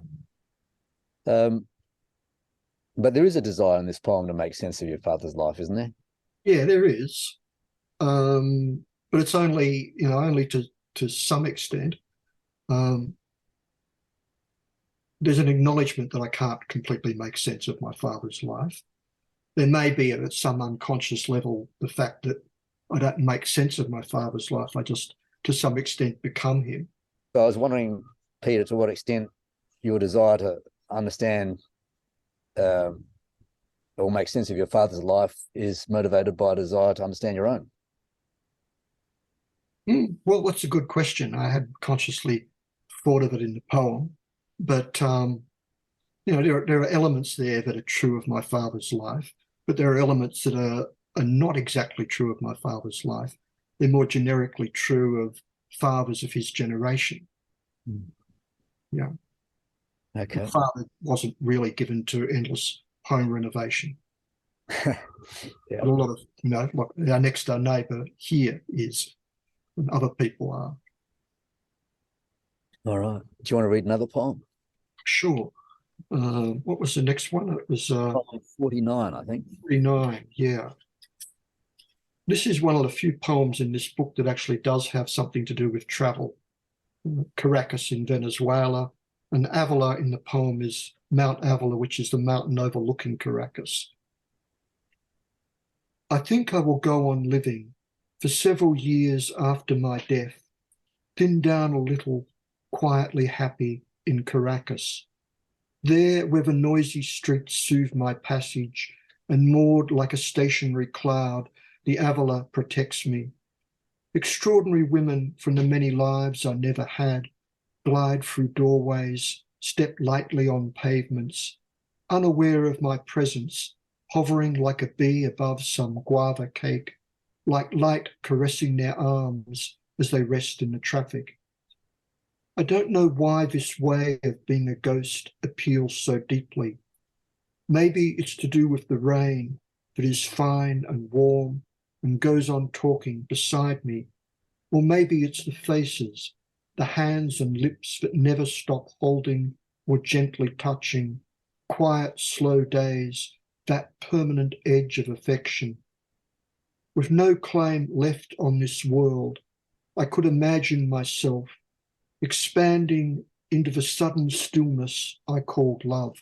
But there is a desire in this poem to make sense of your father's life, isn't there? Yeah, there is. but it's only, only to some extent. There's an acknowledgement that I can't completely make sense of my father's life. There may be at some unconscious level the fact that I don't make sense of my father's life. I just, to some extent, become him. So I was wondering, Peter, to what extent your desire to understand or make sense of your father's life is motivated by a desire to understand your own. Well, that's a good question. I hadn't consciously thought of it in the poem, but there are elements there that are true of my father's life, but there are elements that are not exactly true of my father's life. They're more generically true of fathers of his generation. Yeah. Okay. My father wasn't really given to endless home renovation. Yeah. But a lot of, like our next door neighbour here is, and other people are. All right. Do you want to read another poem? Sure. What was the next one? It was 49, I think. 49, yeah. This is one of the few poems in this book that actually does have something to do with travel. Caracas in Venezuela, and Avila in the poem is Mount Avila, which is the mountain overlooking Caracas. I think I will go on living for several years after my death, thinned down a little, quietly happy in Caracas. There, where the noisy streets soothe my passage, and moored like a stationary cloud, the Avila protects me. Extraordinary women from the many lives I never had glide through doorways, step lightly on pavements, unaware of my presence, hovering like a bee above some guava cake, like light caressing their arms as they rest in the traffic. I don't know why this way of being a ghost appeals so deeply. Maybe it's to do with the rain that is fine and warm and goes on talking beside me. Or maybe it's the faces, the hands and lips that never stop holding or gently touching, quiet, slow days, that permanent edge of affection. With no claim left on this world, I could imagine myself expanding into the sudden stillness I called love.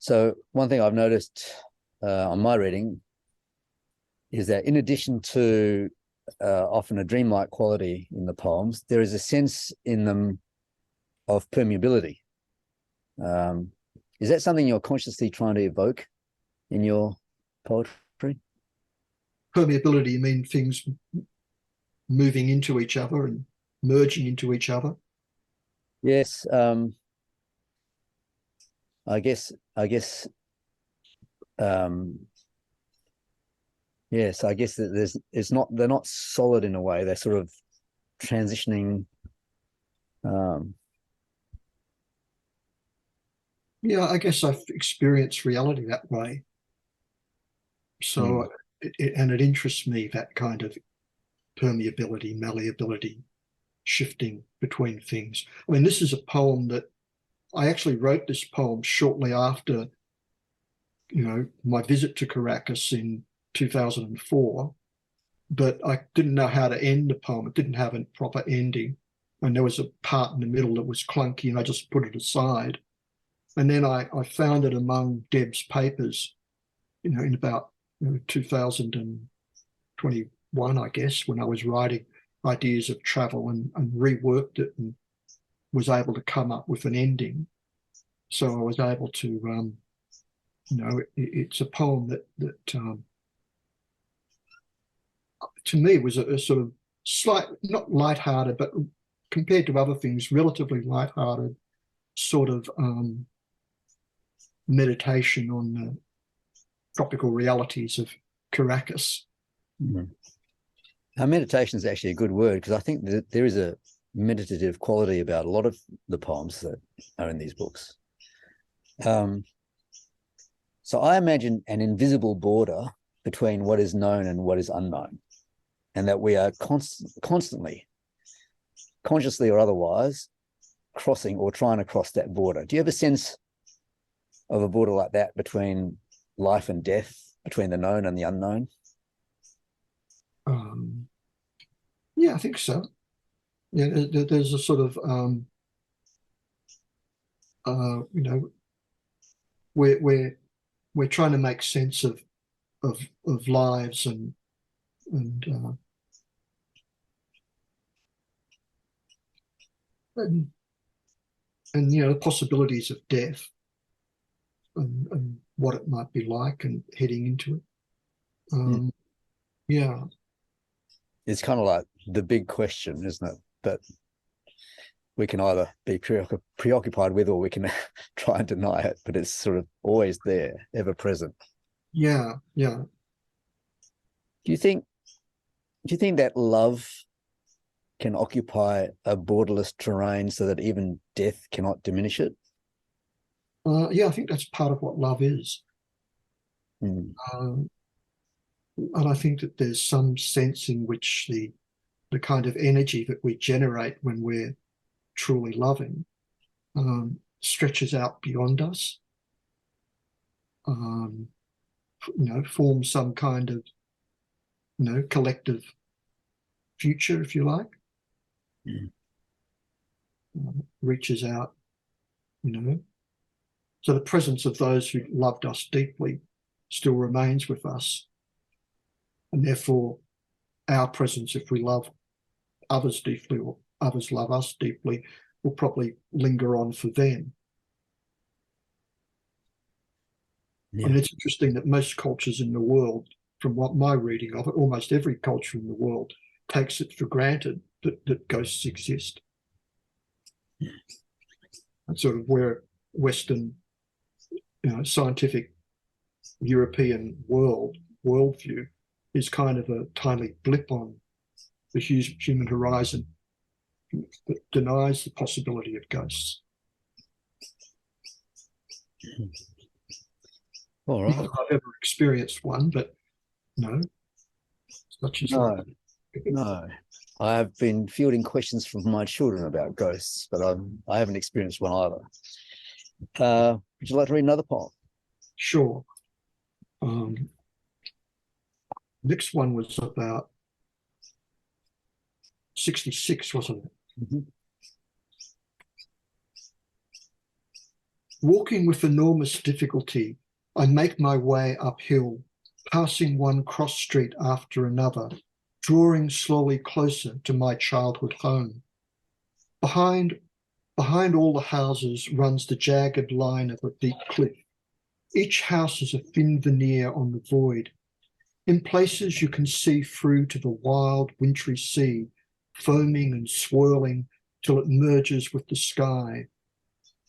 So one thing I've noticed on my reading is that in addition to often a dreamlike quality in the poems, there is a sense in them of permeability. Is that something you're consciously trying to evoke in your poetry? Permeability, you mean things moving into each other and merging into each other? Yes. I guess yes, I guess that they're not solid in a way. They're sort of transitioning. Yeah, I guess I've experienced reality that way. So, it interests me, that kind of permeability, malleability, shifting between things. I mean, this is a poem that I actually wrote this poem shortly after, my visit to Caracas in 2004, but I didn't know how to end the poem. It didn't have a proper ending. And there was a part in the middle that was clunky, and I just put it aside. And then I found it among Deb's papers, in about 2021, I guess, when I was writing ideas of travel, and reworked it and was able to come up with an ending. So I was able to, it's a poem that to me was a sort of slight, not lighthearted, but compared to other things, relatively lighthearted sort of meditation on the tropical realities of Caracas. Meditation is actually a good word, because I think that there is a meditative quality about a lot of the poems that are in these books. So I imagine an invisible border between what is known and what is unknown, and that we are constantly, consciously or otherwise, crossing or trying to cross that border. Do you have a sense of a border like that between life and death, between the known and the unknown? Yeah, I think so. Yeah, there's a sort of you know, we're trying to make sense of lives and and you know, the possibilities of death and what it might be like and heading into it. Yeah, It's kind of like the big question, isn't it? That we can either be preoccupied with, or we can try and deny it, but it's sort of always there, ever present. yeah, yeah. Do you think that love can occupy a borderless terrain so that even death cannot diminish it? Yeah, I think that's part of what love is. Mm. And I think that there's some sense in which the kind of energy that we generate when we're truly loving stretches out beyond us, you know, forms some kind of, you know, collective future, if you like. Mm. Reaches out, you know. So the presence of those who loved us deeply still remains with us. And therefore, our presence, if we love others deeply or others love us deeply, will probably linger on for them. Yeah. I mean, it's interesting that most cultures in the world, from what my reading of it, almost every culture in the world takes it for granted that ghosts exist. That's sort of where Western, you know, scientific European worldview is kind of a tiny blip on the human horizon that denies the possibility of ghosts. All right. Not that I've ever experienced one, but no, such as No, no. I have been fielding questions from my children about ghosts, but I haven't experienced one either. Would you like to read another poem? Sure. Next one was about 66, wasn't it? Mm-hmm. Walking with enormous difficulty, I make my way uphill, passing one cross street after another, drawing slowly closer to my childhood home. Behind all the houses runs the jagged line of a deep cliff. Each house is a thin veneer on the void. In places you can see through to the wild, wintry sea, foaming and swirling till it merges with the sky.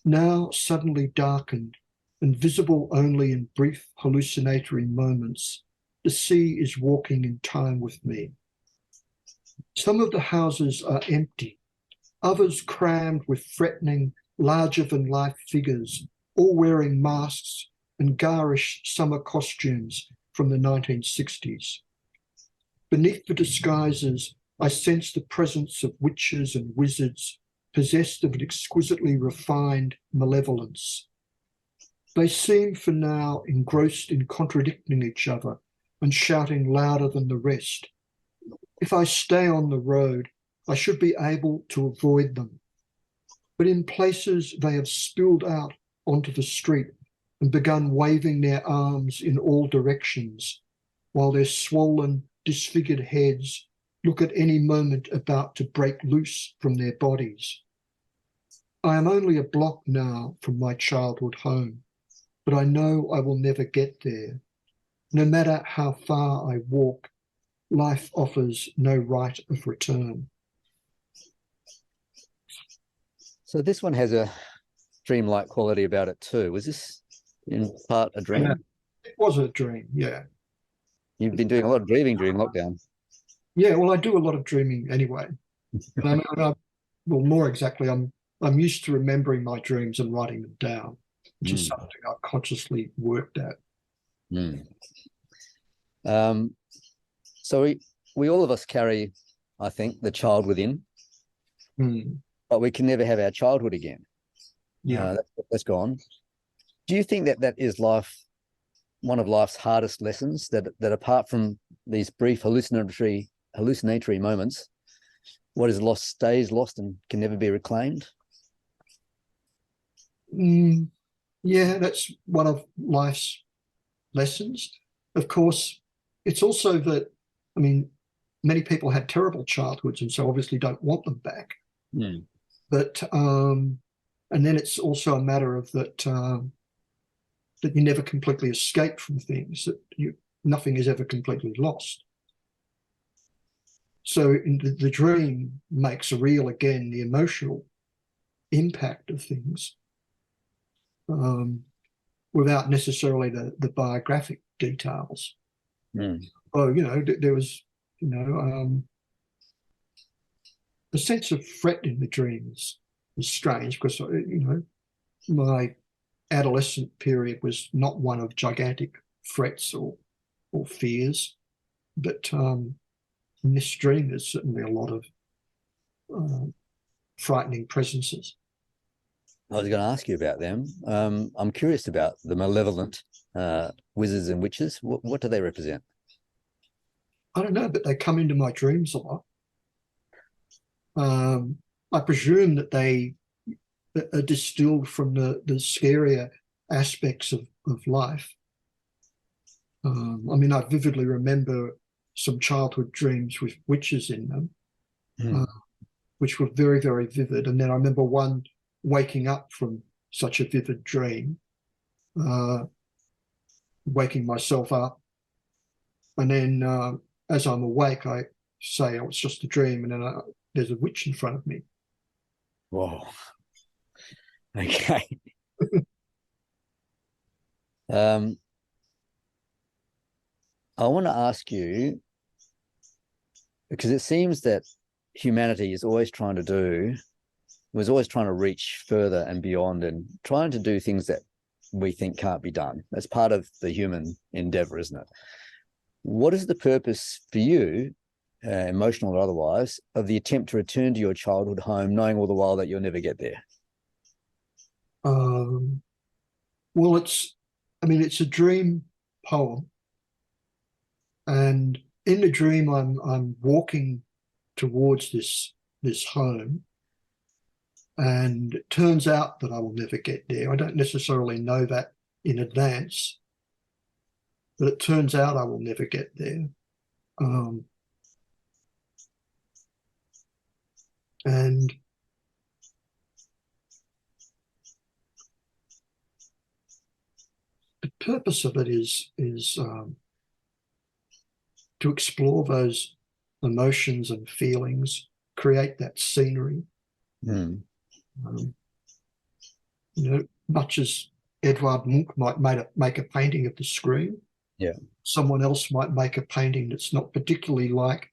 Now suddenly darkened and visible only in brief hallucinatory moments, the sea is walking in time with me. Some of the houses are empty, others crammed with threatening, larger-than-life figures, all wearing masks and garish summer costumes from the 1960s. Beneath the disguises, I sense the presence of witches and wizards possessed of an exquisitely refined malevolence. They seem for now engrossed in contradicting each other and shouting louder than the rest. If I stay on the road, I should be able to avoid them. But in places they have spilled out onto the street and begun waving their arms in all directions, while their swollen, disfigured heads look at any moment about to break loose from their bodies. I am only a block now from my childhood home, but I know I will never get there. No matter how far I walk, life offers no right of return. So this one has a dreamlike quality about it too. Was this in part a dream? It was a dream, yeah. You've been doing a lot of dreaming during lockdown. Yeah, well, I do a lot of dreaming anyway. Well, more exactly, I'm used to remembering my dreams and writing them down, which is something I consciously worked at. So we all of us carry, I think, the child within, but we can never have our childhood again. Yeah, that's gone. Do you think that is life one of life's hardest lessons, that apart from these brief hallucinatory moments, what is lost stays lost and can never be reclaimed? Yeah, that's one of life's lessons. Of course, it's also that, I mean, many people had terrible childhoods and so obviously don't want them back. But and then it's also a matter of that that you never completely escape from things, that nothing is ever completely lost. So the dream makes real again the emotional impact of things, without necessarily the biographic details. Oh, there was, the sense of threat in the dreams is strange because, my adolescent period was not one of gigantic threats or fears, but in this dream there's certainly a lot of frightening presences. I was going to ask you about them. I'm curious about the malevolent wizards and witches. What do they represent? I don't know, but they come into my dreams a lot. I presume that they are distilled from the scarier aspects of life. I mean, I vividly remember some childhood dreams with witches in them, which were very, very vivid. And then I remember one waking up from such a vivid dream, waking myself up. And then as I'm awake, I say, oh, it's just a dream. And then there's a witch in front of me. Whoa. Okay. I want to ask you, because it seems that humanity was always trying to reach further and beyond and trying to do things that we think can't be done. That's part of the human endeavor, isn't it? What is the purpose for you, emotional or otherwise, of the attempt to return to your childhood home, knowing all the while that you'll never get there? Well, it's a dream poem. And in the dream, I'm walking towards this home. And it turns out that I will never get there. I don't necessarily know that in advance, but it turns out I will never get there. And the purpose of it is to explore those emotions and feelings, create that scenery. Much as Edvard Munch might make a painting of the screen, someone else might make a painting that's not particularly like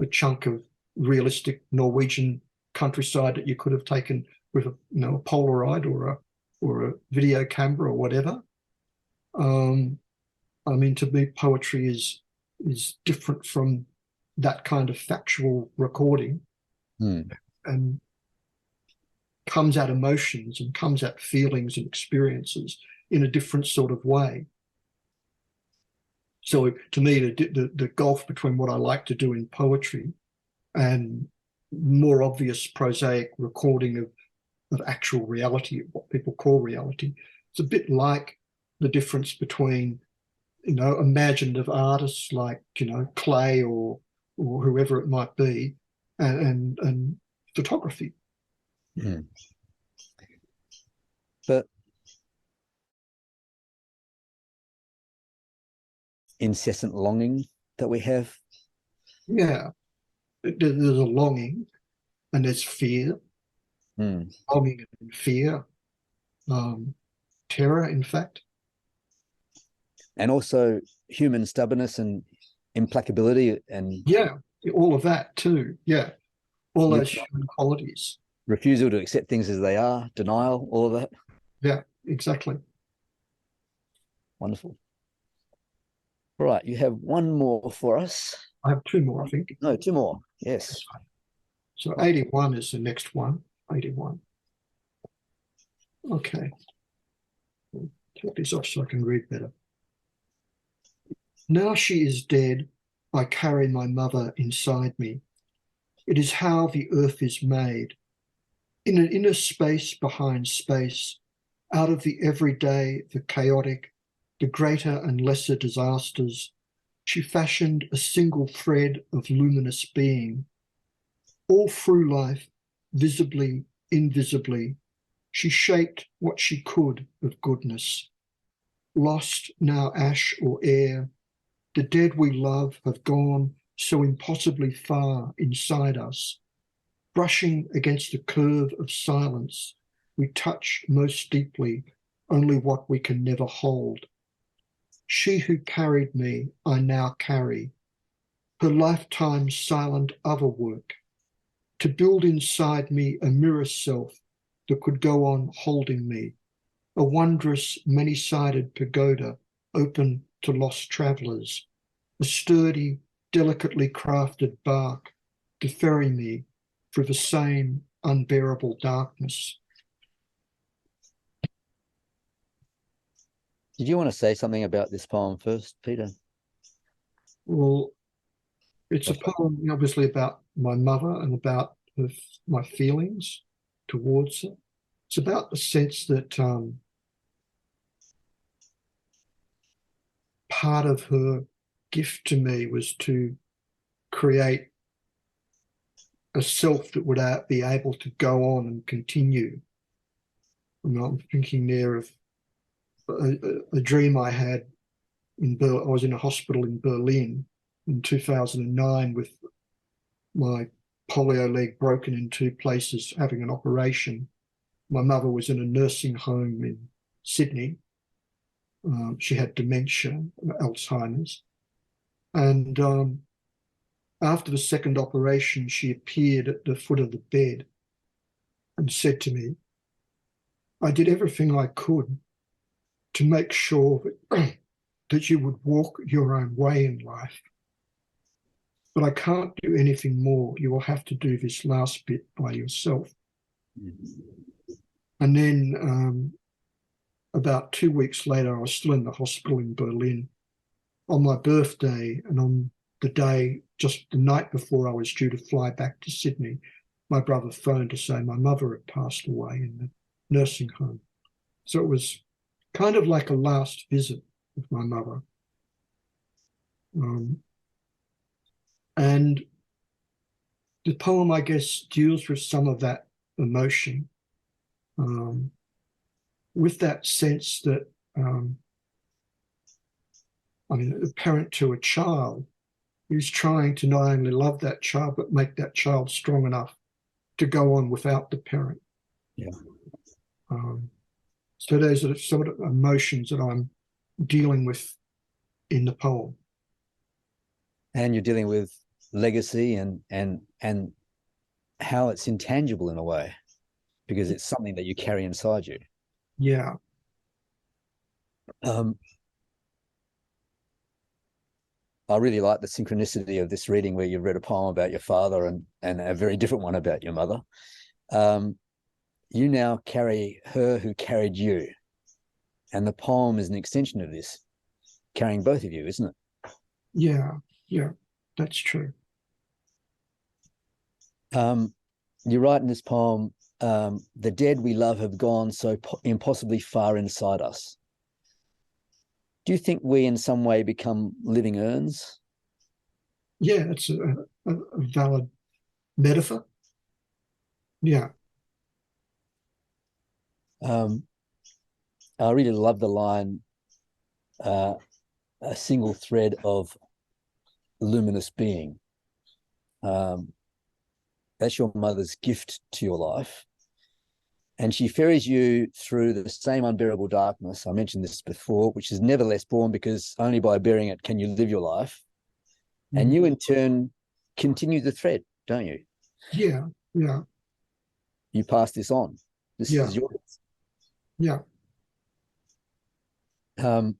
a chunk of realistic Norwegian countryside that you could have taken with a Polaroid or a video camera or whatever. I mean, to me, poetry is different from that kind of factual recording, and comes at emotions and comes at feelings and experiences in a different sort of way. So to me, the gulf between what I like to do in poetry and more obvious prosaic recording of actual reality, what people call reality, it's a bit like the difference between imaginative artists like Clay or whoever it might be, and photography. But incessant longing that we have. Yeah, there's a longing, and there's fear. Longing and fear, terror, in fact. And also human stubbornness and implacability and all of that too. Yeah, all those human qualities. Refusal to accept things as they are, denial, all of that. Yeah, exactly. Wonderful. All right, you have one more for us. I have two more, I think. No, two more. Yes. So 81 is the next one. 81. Okay. Take this off so I can read better. Now she is dead, I carry my mother inside me. It is how the earth is made. In an inner space behind space, out of the everyday, the chaotic, the greater and lesser disasters, she fashioned a single thread of luminous being. All through life, visibly, invisibly, she shaped what she could of goodness. Lost now ash or air, the dead we love have gone so impossibly far inside us. Brushing against the curve of silence, we touch most deeply only what we can never hold. She who carried me, I now carry. Her lifetime's silent other work, to build inside me a mirror self that could go on holding me, a wondrous many-sided pagoda open to lost travellers, a sturdy, delicately crafted bark to ferry me through the same unbearable darkness. Did you want to say something about this poem first, Peter? Well, it's a poem obviously about my mother and about my feelings towards her. It's about the sense that part of her gift to me was to create a self that would be able to go on and continue. I'm thinking there of a dream I had I was in a hospital in Berlin in 2009 with my polio leg broken in two places, having an operation. My mother was in a nursing home in Sydney. She had dementia, Alzheimer's. And after the second operation, she appeared at the foot of the bed and said to me, I did everything I could to make sure that, that you would walk your own way in life. But I can't do anything more. You will have to do this last bit by yourself. And then about 2 weeks later, I was still in the hospital in Berlin on my birthday, and on the day, just the night before I was due to fly back to Sydney, my brother phoned to say my mother had passed away in the nursing home. So it was kind of like a last visit with my mother. And the poem, I guess, deals with some of that emotion, with that sense that, a parent to a child who's trying to not only love that child, but make that child strong enough to go on without the parent. Yeah. So those are sort of emotions that I'm dealing with in the poem. And you're dealing with legacy and how it's intangible in a way, because it's something that you carry inside you. Yeah. I really like the synchronicity of this reading where you've read a poem about your father and a very different one about your mother. You now carry her who carried you. And the poem is an extension of this, carrying both of you, isn't it? Yeah, that's true. You write in this poem, the dead we love have gone so impossibly far inside us. Do you think we in some way become living urns? Yeah, it's a valid metaphor. Yeah. I really love the line, a single thread of luminous being. That's your mother's gift to your life. And she ferries you through the same unbearable darkness. I mentioned this before, which is nevertheless born because only by bearing it can you live your life. Mm-hmm. And you in turn continue the thread, don't you? Yeah. You pass this on. This is yours. Yeah. Can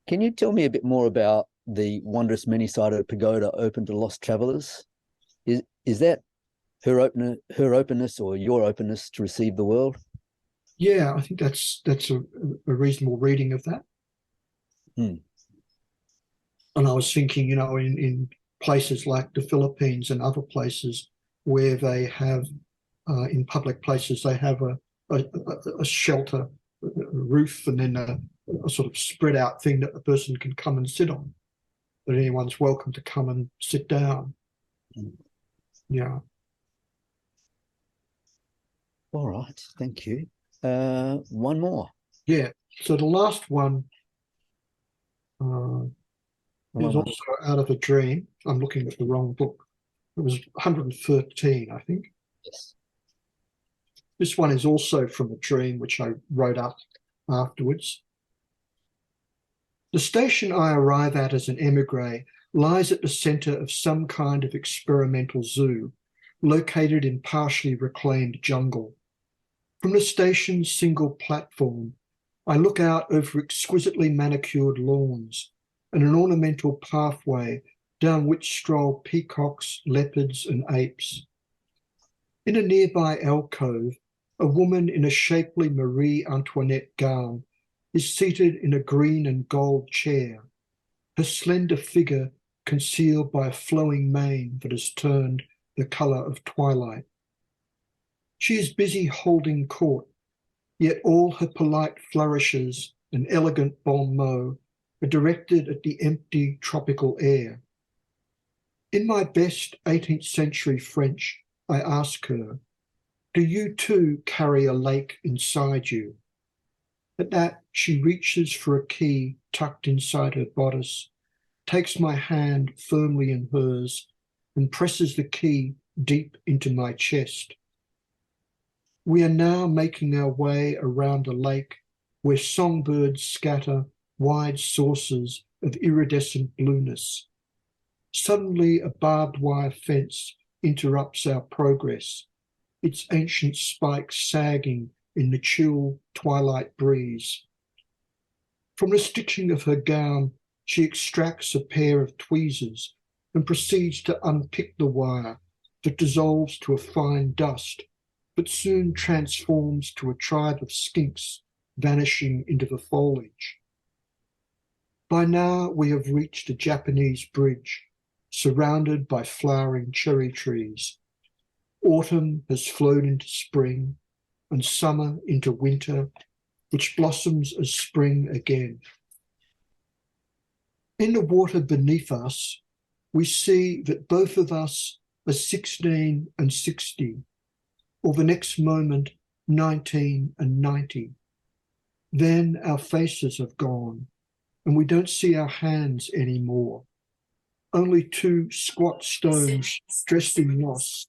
you tell me a bit more about the wondrous many-sided pagoda open to lost travellers? Is that her openness or your openness to receive the world? Yeah, I think that's a reasonable reading of that. And I was thinking, in places like the Philippines and other places where they have, in public places, they have a shelter, a roof, and then a sort of spread out thing that the person can come and sit on, that anyone's welcome to come and sit down. Yeah. All right, thank you. One more. Yeah. So the last one is also out of a dream. I'm looking at the wrong book. It was 113, I think. Yes. This one is also from a dream, which I wrote up afterwards. The station I arrive at as an emigre lies at the centre of some kind of experimental zoo, located in partially reclaimed jungle. From the station's single platform, I look out over exquisitely manicured lawns and an ornamental pathway down which stroll peacocks, leopards, and apes. In a nearby alcove, a woman in a shapely Marie Antoinette gown is seated in a green and gold chair, her slender figure concealed by a flowing mane that has turned the colour of twilight. She is busy holding court, yet all her polite flourishes and elegant bon mot are directed at the empty tropical air. In my best 18th century French, I ask her, "Do you too carry a lake inside you?" At that, she reaches for a key tucked inside her bodice, takes my hand firmly in hers, and presses the key deep into my chest. We are now making our way around a lake where songbirds scatter wide sources of iridescent blueness. Suddenly, a barbed wire fence interrupts our progress, its ancient spikes sagging in the chill twilight breeze. From the stitching of her gown, she extracts a pair of tweezers and proceeds to unpick the wire that dissolves to a fine dust, but soon transforms to a tribe of skinks vanishing into the foliage. By now, we have reached a Japanese bridge, surrounded by flowering cherry trees. Autumn has flowed into spring, and summer into winter, which blossoms as spring again. In the water beneath us, we see that both of us are 16 and 60, or the next moment 19 and 90. Then our faces have gone, and we don't see our hands anymore. Only two squat stones dressed in moss,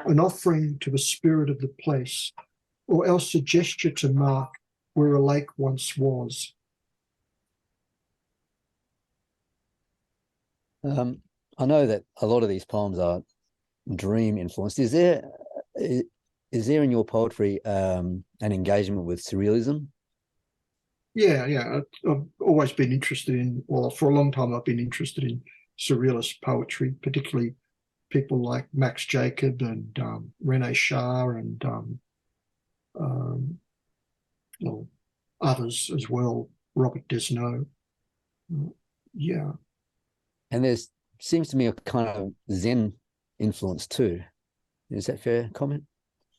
an offering to the spirit of the place, or else a gesture to mark where a lake once was. I know that a lot of these poems are dream influenced. Is there in your poetry an engagement with surrealism? Yeah. I've always been interested in, well, for a long time I've been interested in surrealist poetry, particularly people like Max Jacob and René Char and well, others as well, Robert Desnos. Yeah. And there seems to me a kind of Zen influence too. Is that fair comment?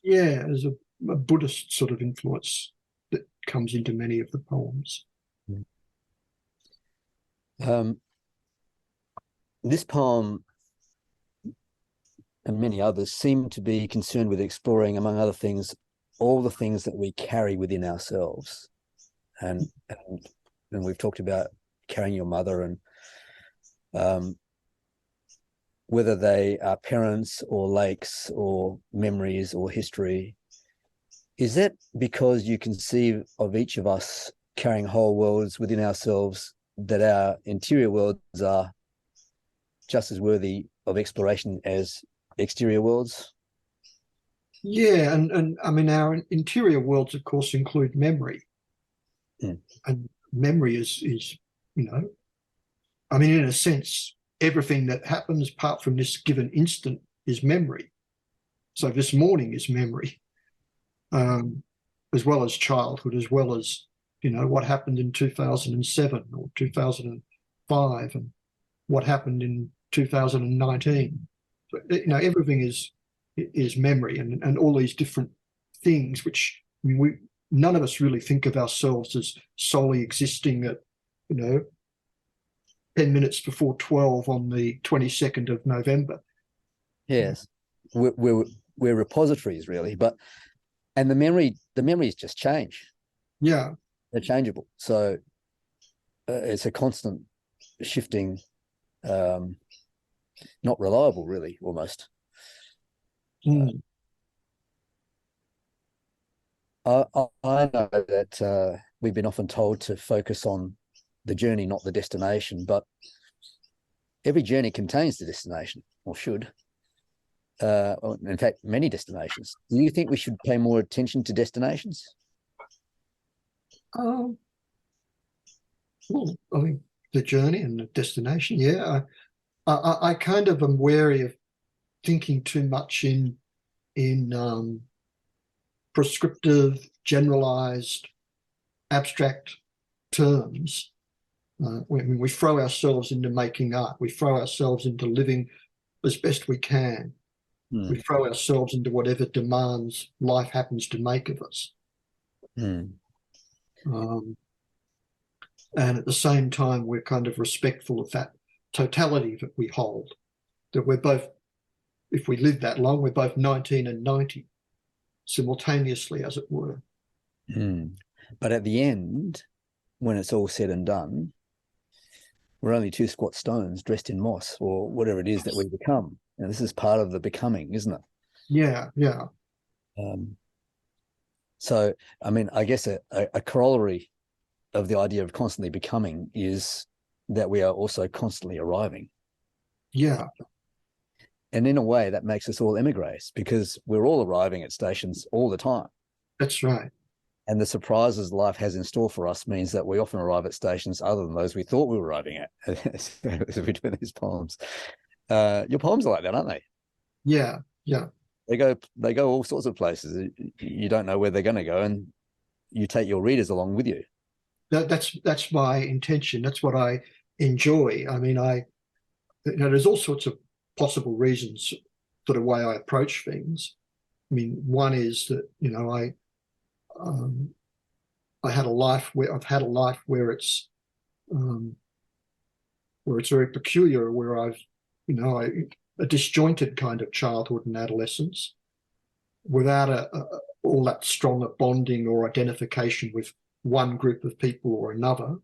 Yeah, there's a Buddhist sort of influence that comes into many of the poems. This poem and many others seem to be concerned with exploring, among other things, all the things that we carry within ourselves. And we've talked about carrying your mother and whether they are parents or lakes or memories or history. Is that because you conceive of each of us carrying whole worlds within ourselves, that our interior worlds are just as worthy of exploration as exterior worlds? Yeah, and I mean, our interior worlds, of course, include memory. And memory is, I mean, in a sense, everything that happens apart from this given instant is memory. So this morning is memory, as well as childhood, as well as, what happened in 2007 or 2005 and what happened in 2019. But, you know, everything is memory, and all these different things, which, I mean, none of us really think of ourselves as solely existing at, you know, 10 minutes before 12 on the 22nd of November. Yes, we're repositories really, and the memories just change. Yeah, They're changeable. So it's a constant shifting, not reliable really, almost. I know that we've been often told to focus on the journey, not the destination, but every journey contains the destination, or should. In fact, many destinations. Do you think we should pay more attention to destinations? Well, I mean, the journey and the destination, yeah. I kind of am wary of thinking too much in prescriptive, generalized, abstract terms. When we throw ourselves into making art, we throw ourselves into living as best we can. We throw ourselves into whatever demands life happens to make of us. And at the same time, we're kind of respectful of that totality that we hold, that we're both, if we live that long, we're both 19 and 90 simultaneously, as it were. But at the end, when it's all said and done, we're only two squat stones dressed in moss, or whatever it is that we become. And this is part of the becoming, isn't it? Yeah. So, I mean, I guess a corollary of the idea of constantly becoming is that we are also constantly arriving. Yeah. And in a way, that makes us all emigres, because we're all arriving at stations all the time. That's right. And the surprises life has in store for us means that we often arrive at stations other than those we thought we were arriving at between these poems. Your poems are like that, aren't they? Yeah. They go all sorts of places. You don't know where they're going to go, and you take your readers along with you. That's my intention. That's what I enjoy. I mean, there's all sorts of possible reasons for the way I approach things. I mean, one is that, you know, I've had a life where it's very peculiar, where I've, you know, a disjointed kind of childhood and adolescence, without all that strong a bonding or identification with one group of people or another.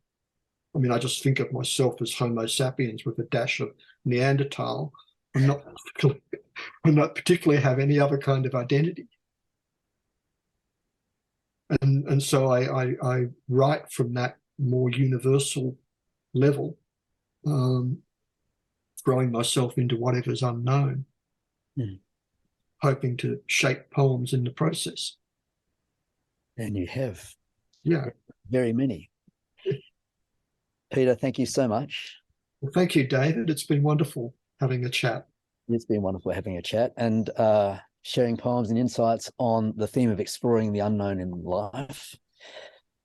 I mean, I just think of myself as Homo sapiens with a dash of Neanderthal. I'm not particularly have any other kind of identity. And so I write from that more universal level, throwing myself into whatever's unknown, hoping to shape poems in the process. And you have. Yeah. Very many. Peter, thank you so much. Well, thank you, David. It's been wonderful having a chat. It's been wonderful having a chat and sharing poems and insights on the theme of exploring the unknown in life.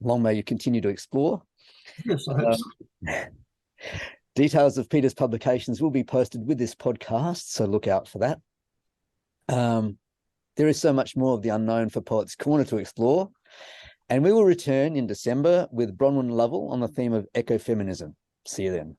Long may you continue to explore. Yes, I hope so. Details of Peter's publications will be posted with this podcast, so look out for that. There is so much more of the unknown for Poets Corner to explore, and we will return in December with Bronwyn Lovell on the theme of ecofeminism. See you then.